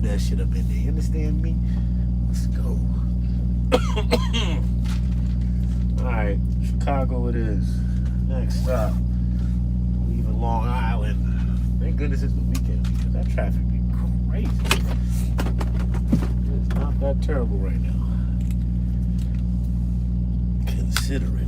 That shit up in there. You understand me? Let's go. Alright, Chicago it is. Next stop. Leaving Long Island. Thank goodness it's the weekend because that traffic be crazy. It's not that terrible right now. Considering.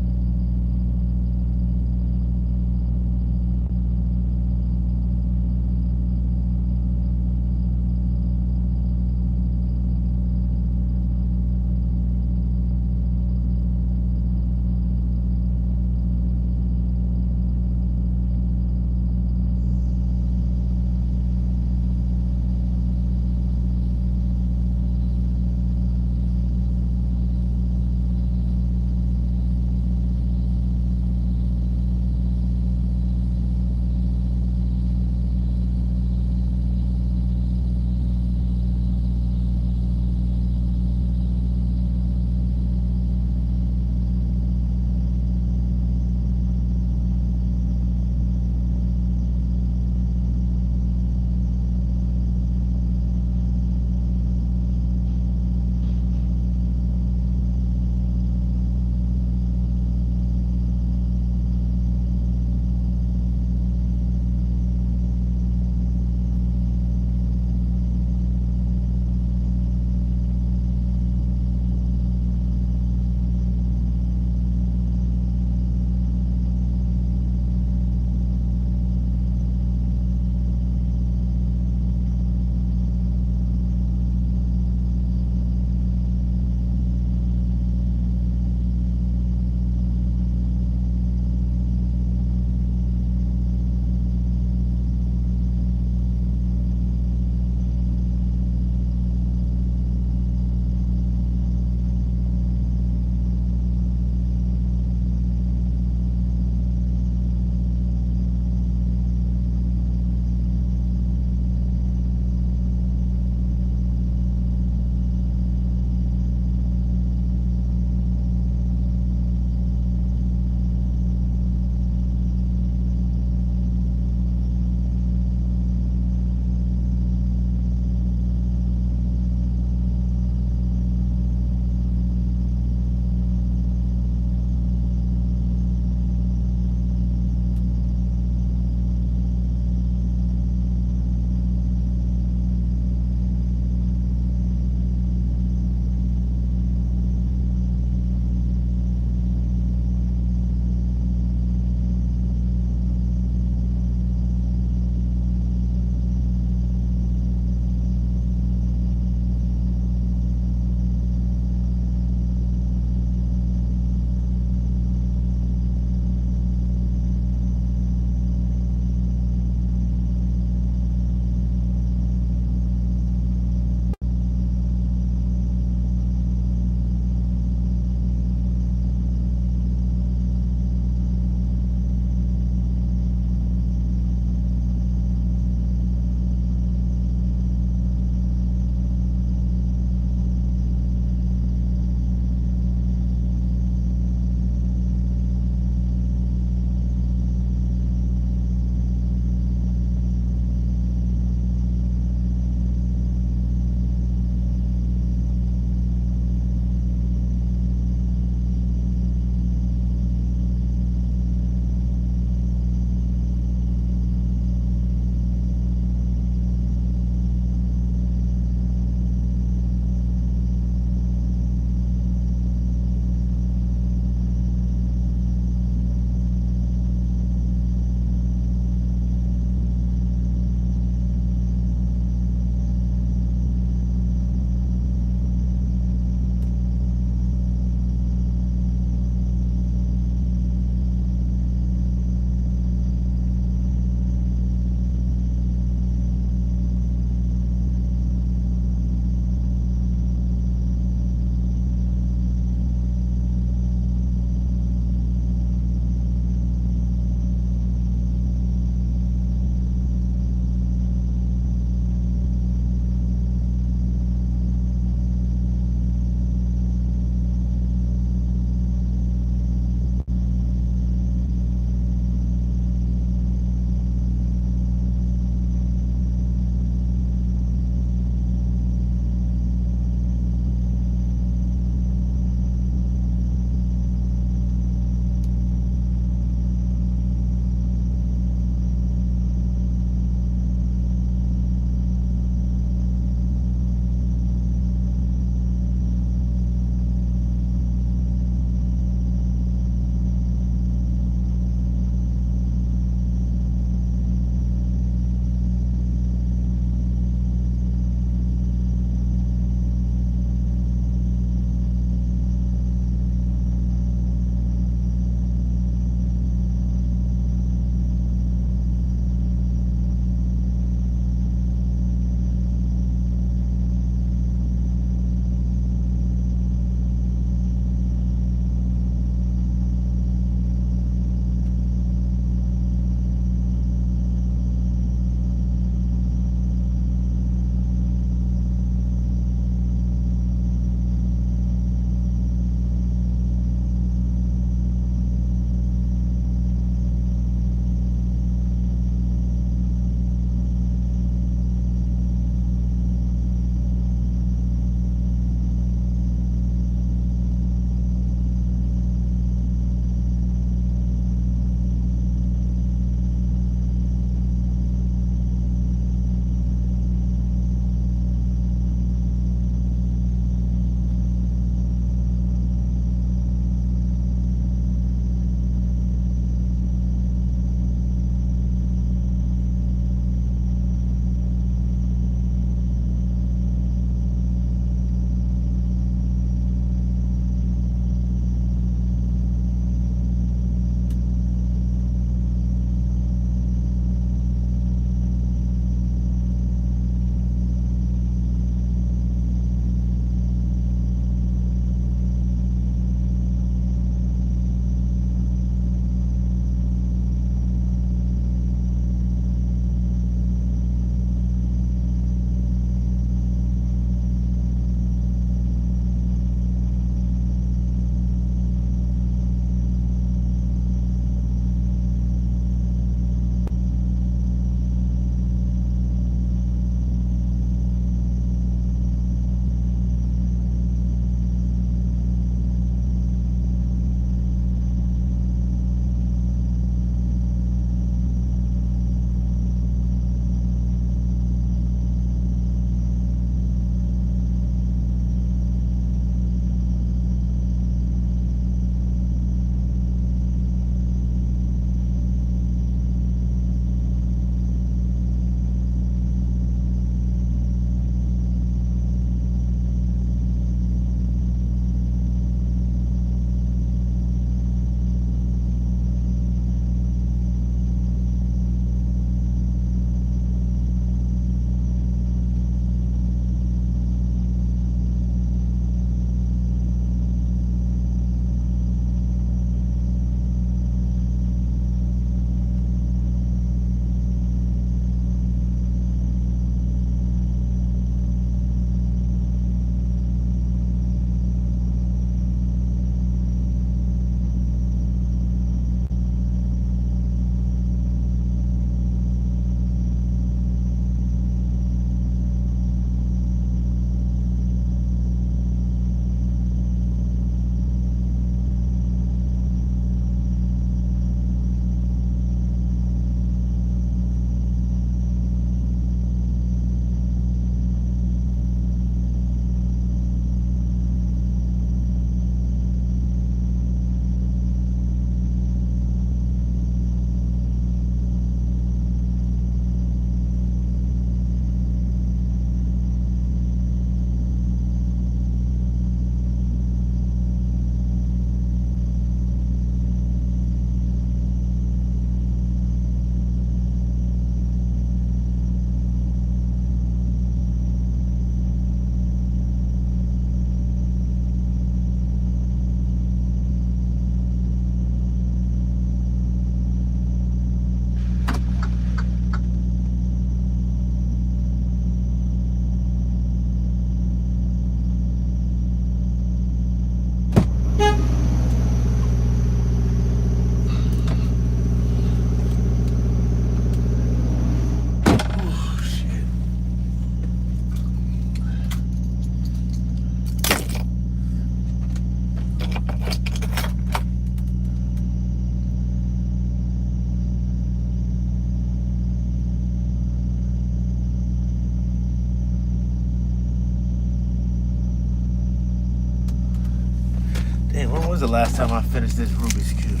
was the last time I finished this Rubik's Cube?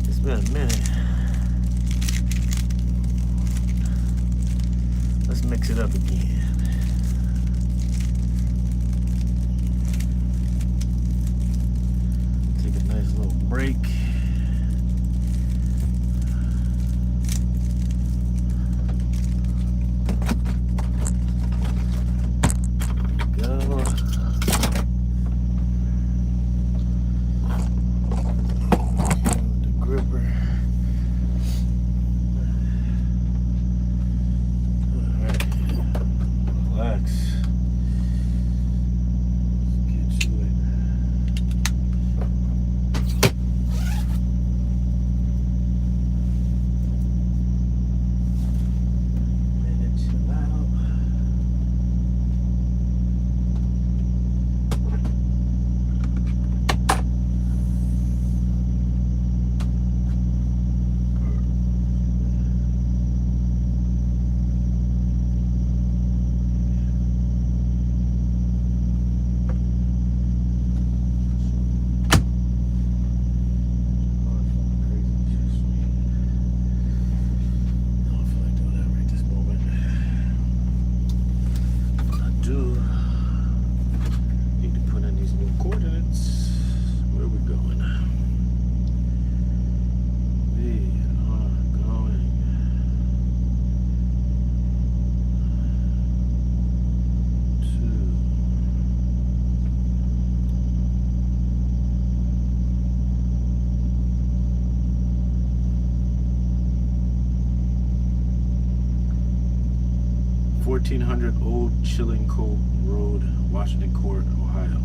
It's been a minute. Let's mix it up again. Take a nice little break. Old Chillicothe Road, Washington Court, Ohio.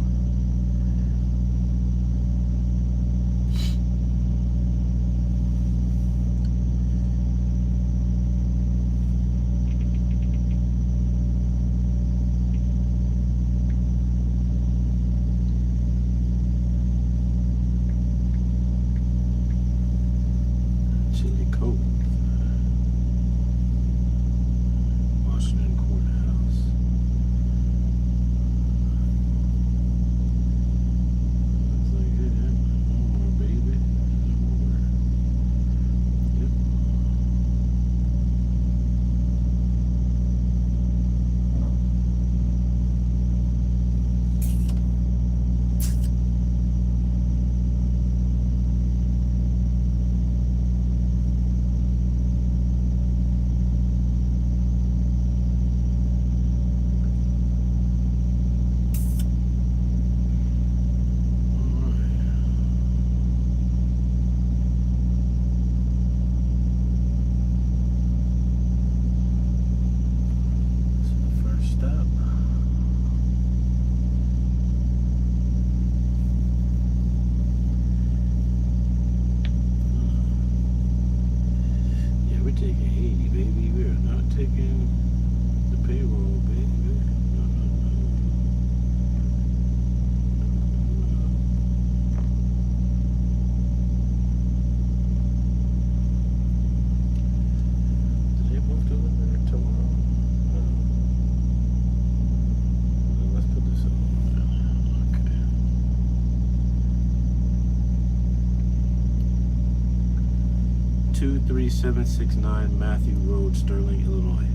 Two 3769 Matthew Road, Sterling, Illinois.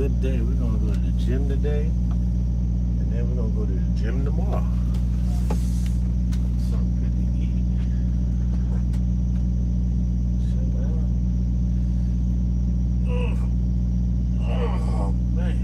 good day. We're gonna go to the gym today, and then we're gonna go to the gym tomorrow. Something good to eat. Shit, man. Oh man.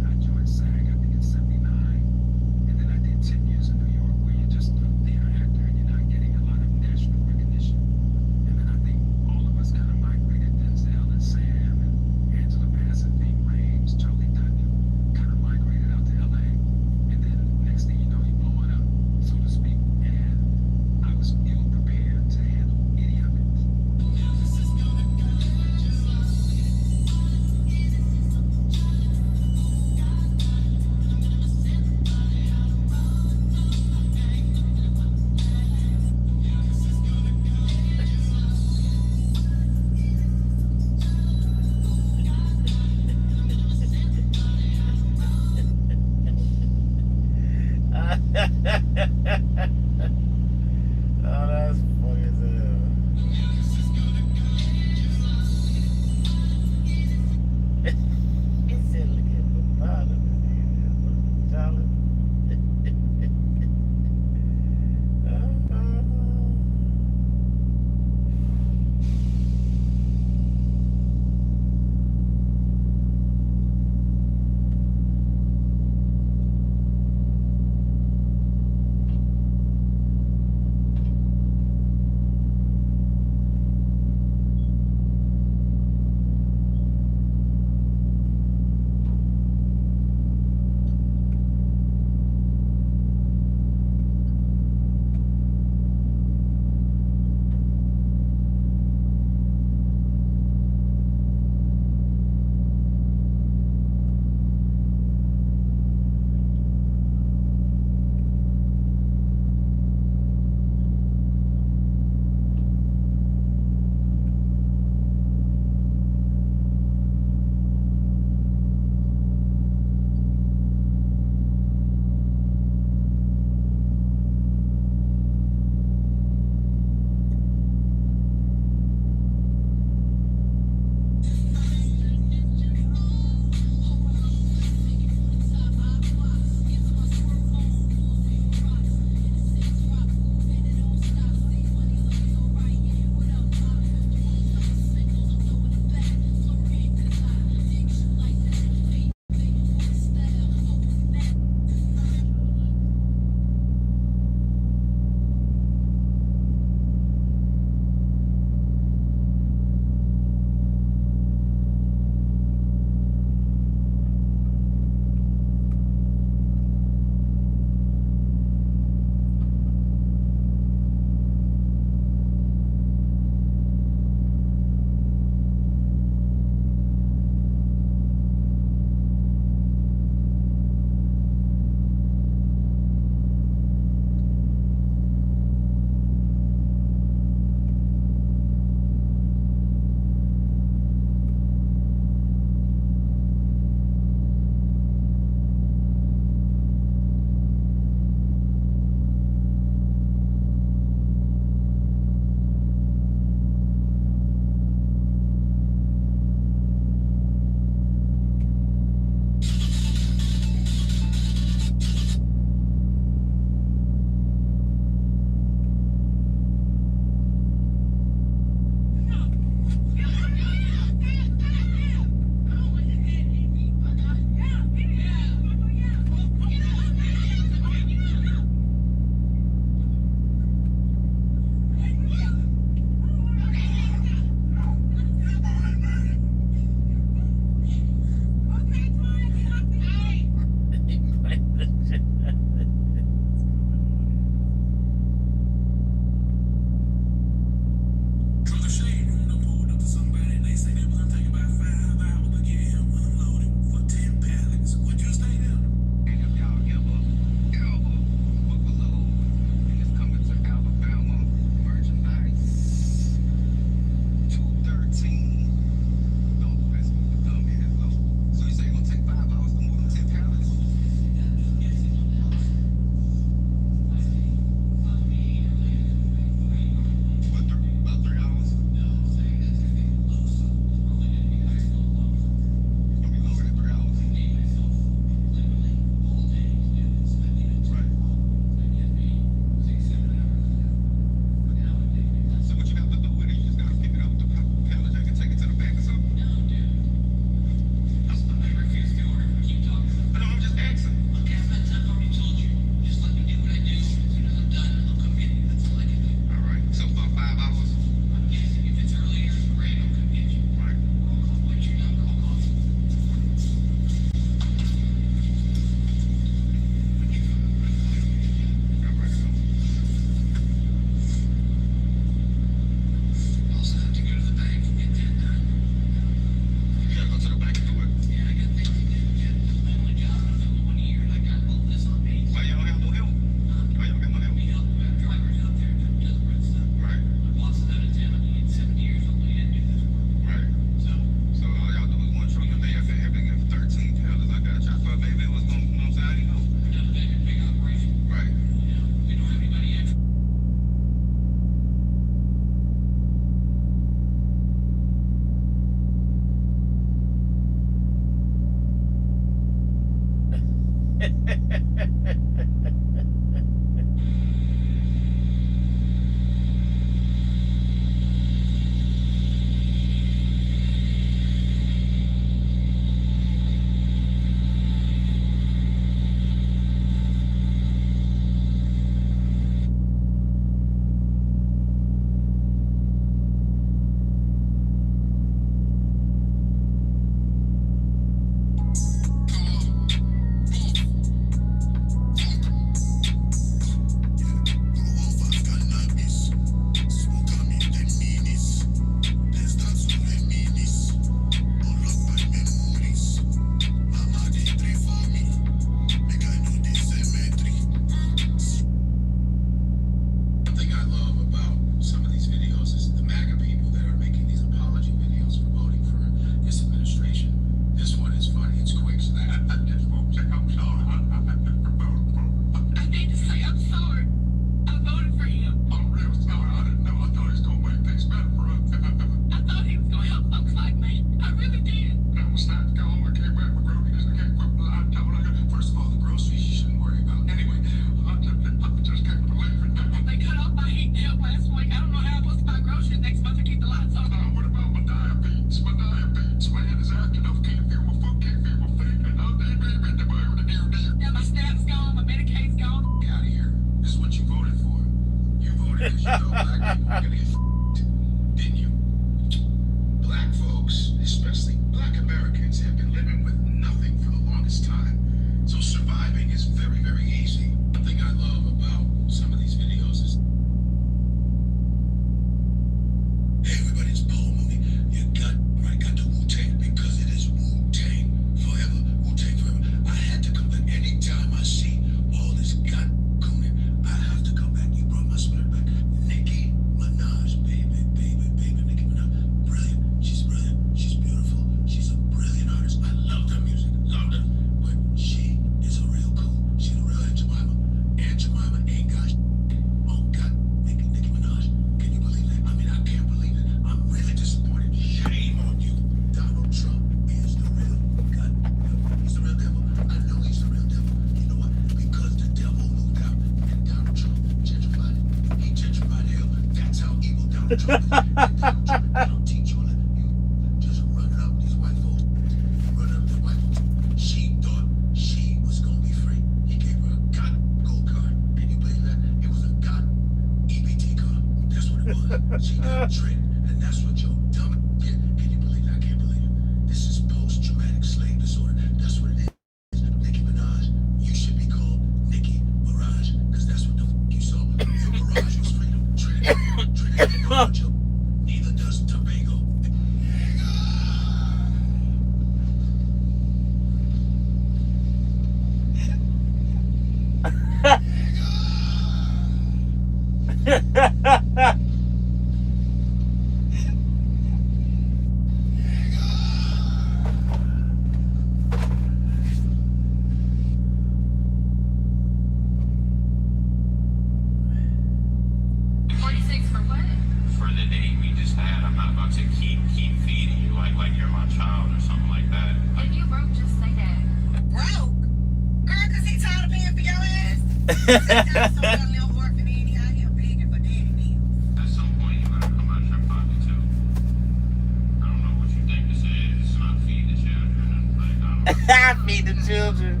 Feed the children.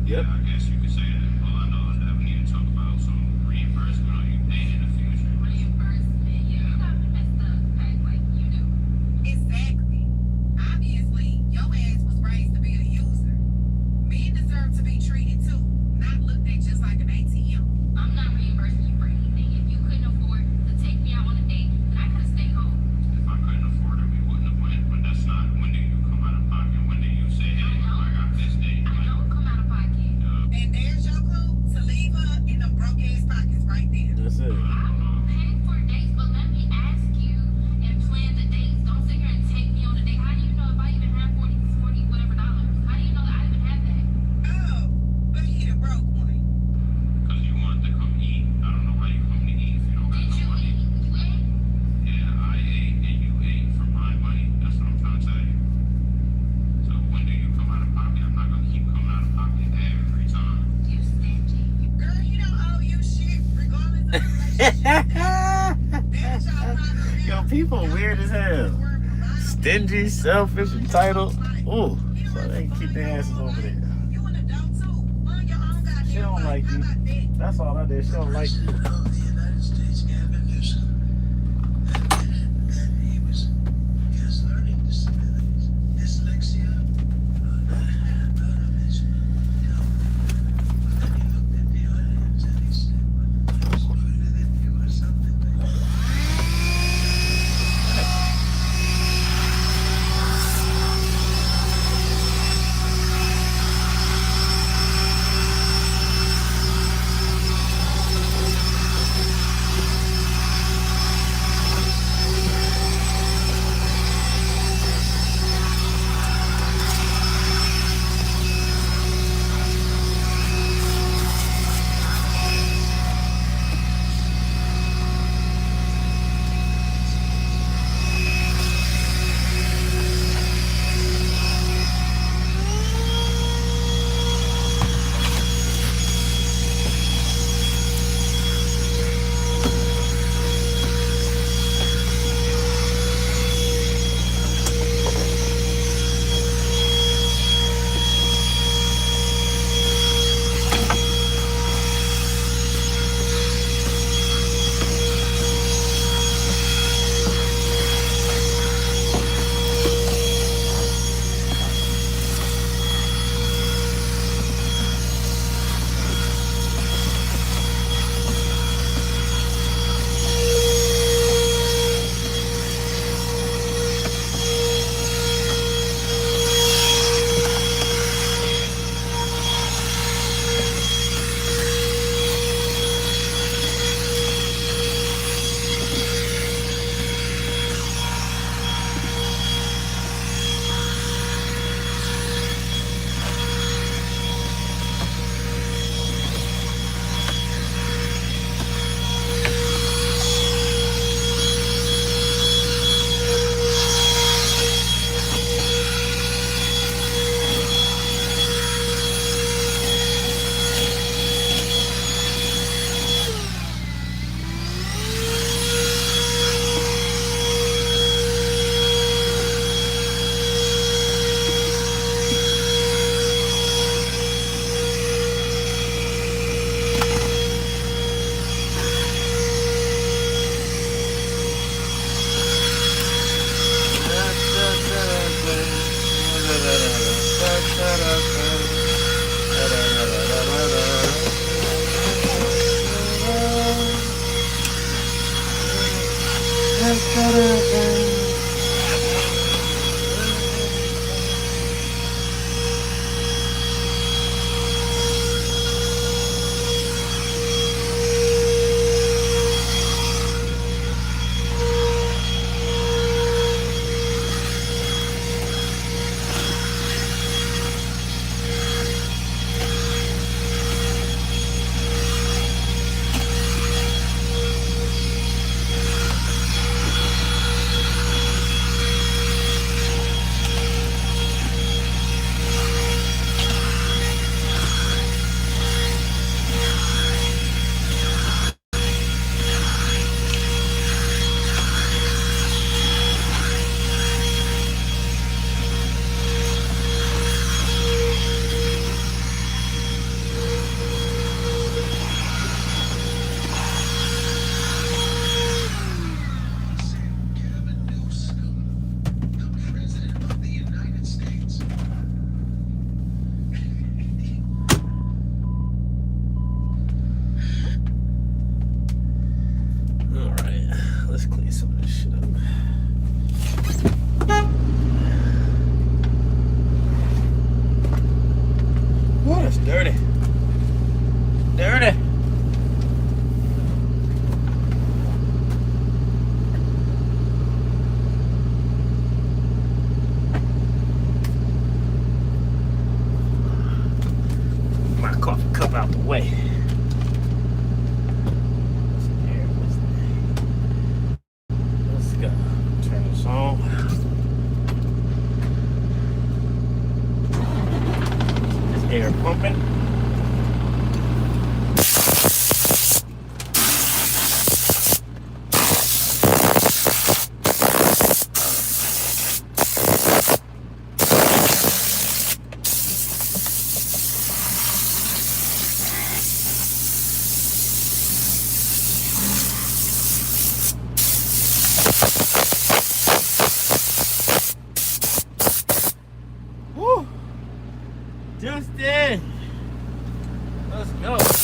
Yep. I guess you could say that. All I know is that we need to talk about some reimbursement on you paying in the future. Reimbursement? Yeah. You got me messed up, okay? Like you do. Exactly. Obviously, your ass was raised to be a user. Men deserve to be treated too, not looked at just like an ATM. I'm not reimbursing you for anything. If you couldn't afford to take me out on a date, then I could have stayed home. If I couldn't afford it, we wouldn't have went. But that's not. When do you come out of pocket? When do you say, hey, I got this date? I don't come out of pocket. And there's your Yo, people weird as hell. Stingy, selfish, entitled. Ooh, so they keep their asses over there. She don't like you. That's all that is. She don't like you. let's go.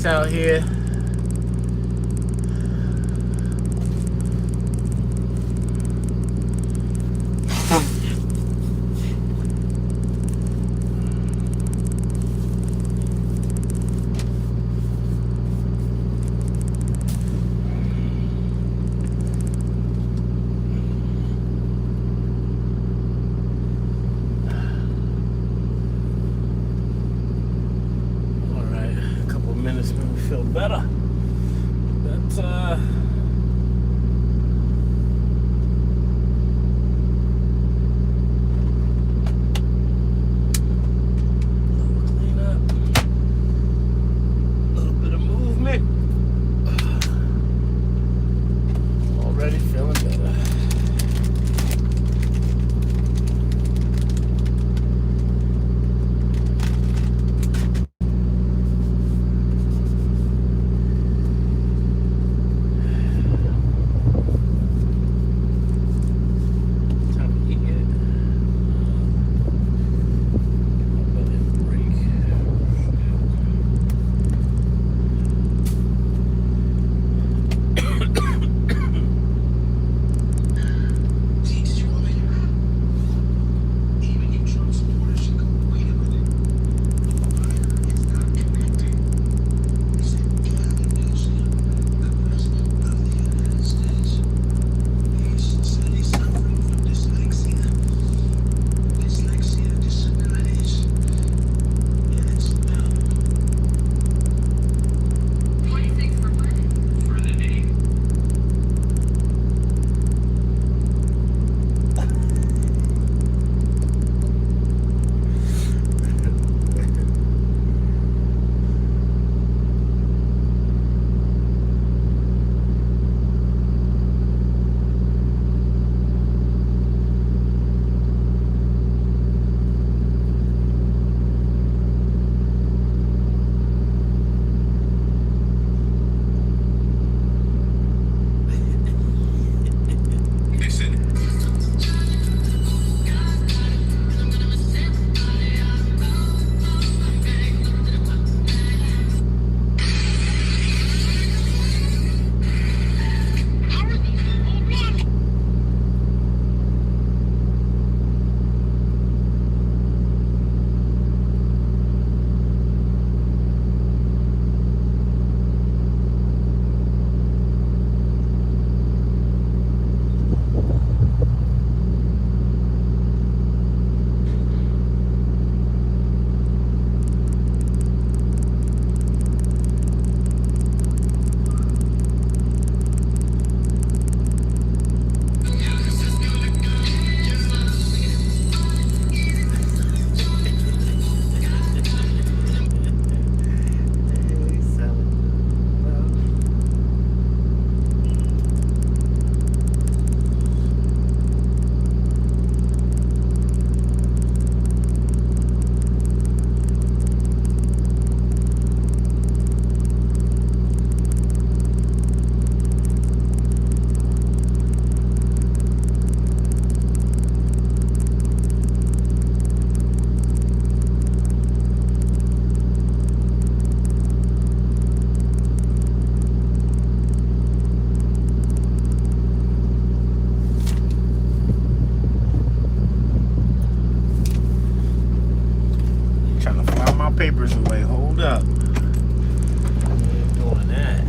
nice out here. Minutes made me feel better. But little cleanup, a little bit of movement. Already feeling better. Papers away. Hold up. We ain't doing that.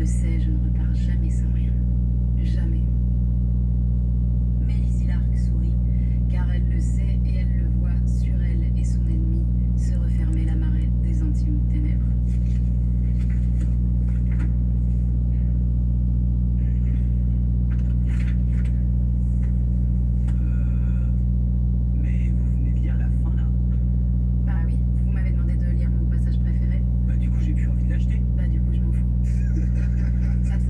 le sait, je ne repars jamais sans rien. Jamais. Mais Lizzie Lark sourit, car elle le sait et elle le voit sur elle et son ennemi se refermer la marée des intimes ténèbres. Mais vous venez de lire la fin là? Bah oui, vous m'avez demandé de lire mon passage préféré. Bah du coup j'ai plus envie de l'acheter. Bah du coup je m'en fous. Ça te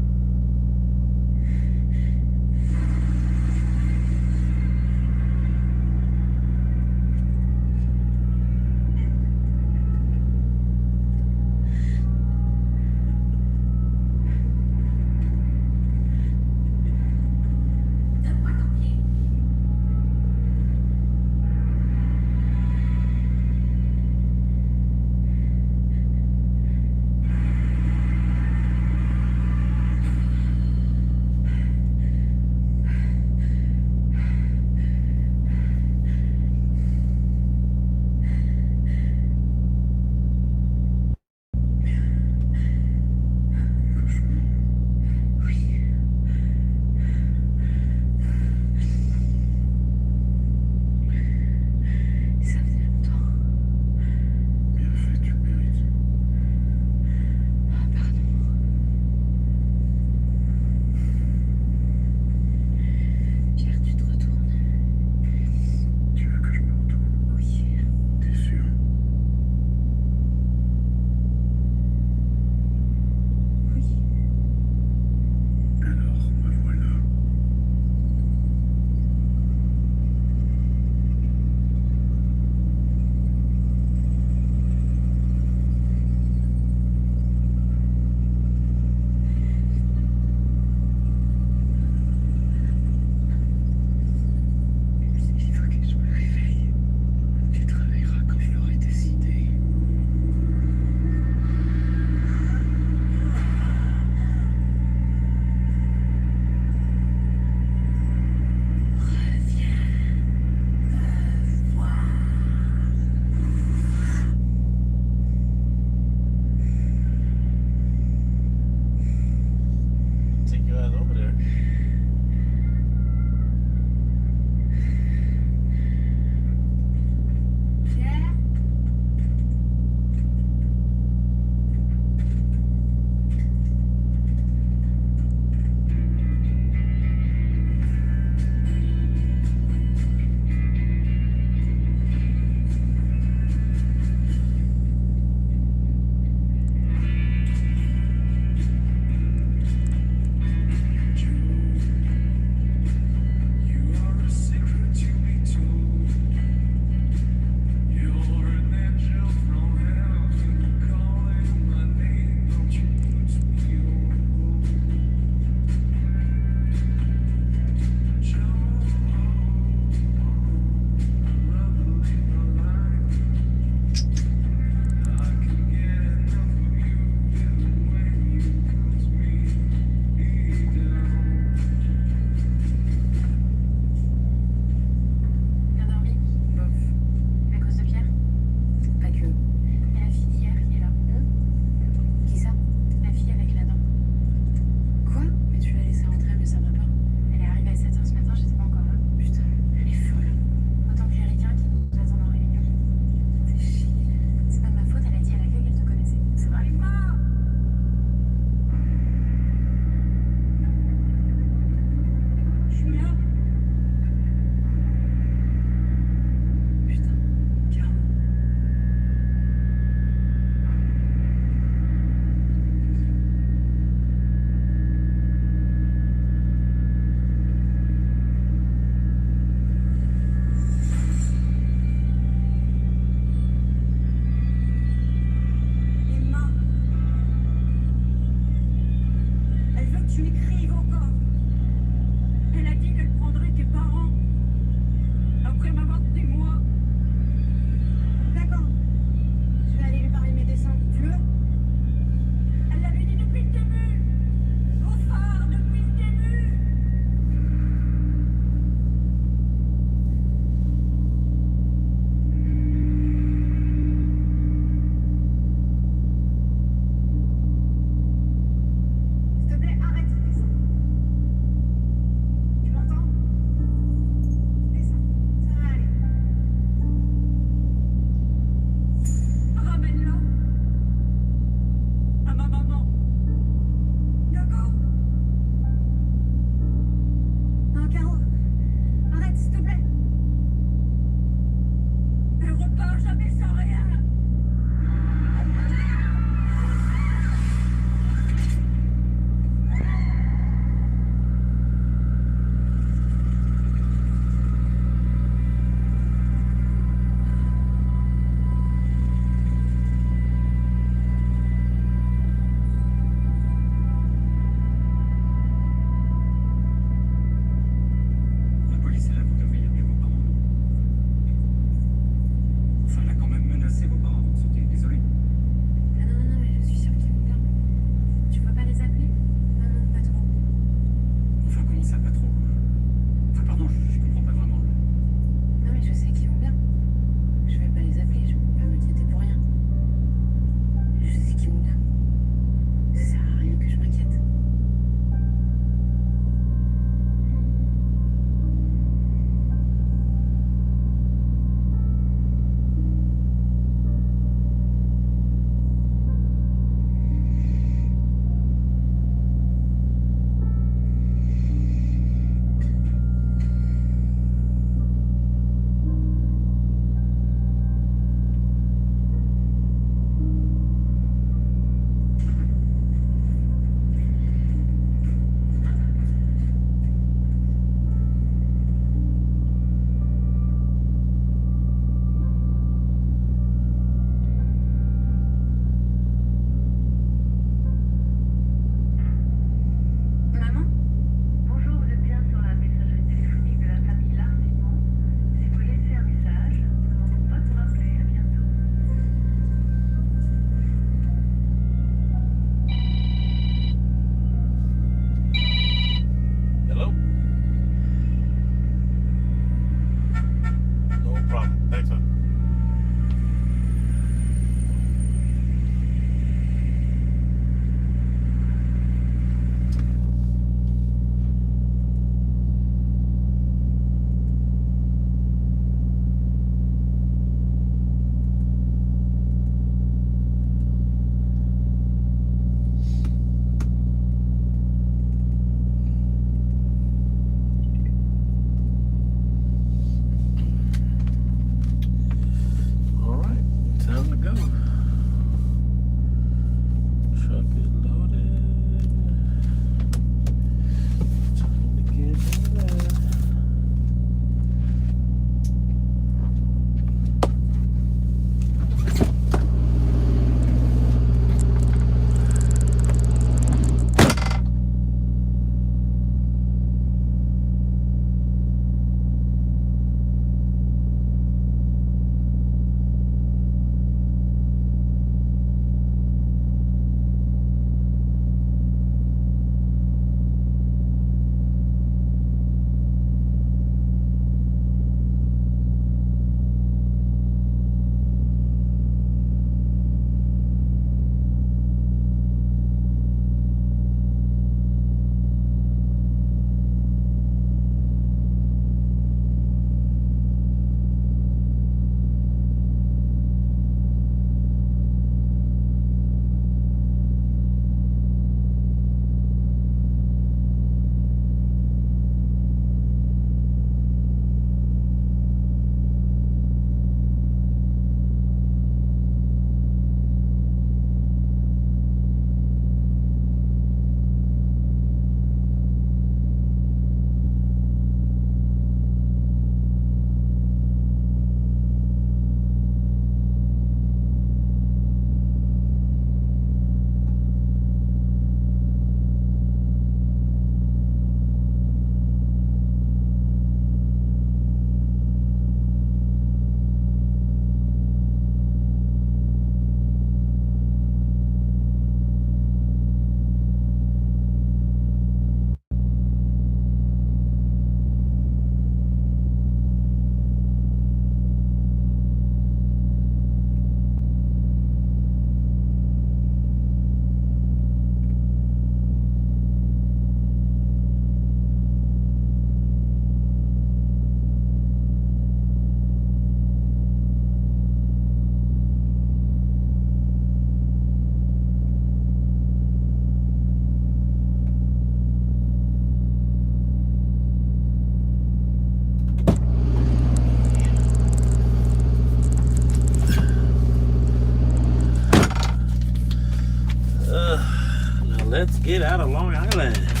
Let's get out of Long Island.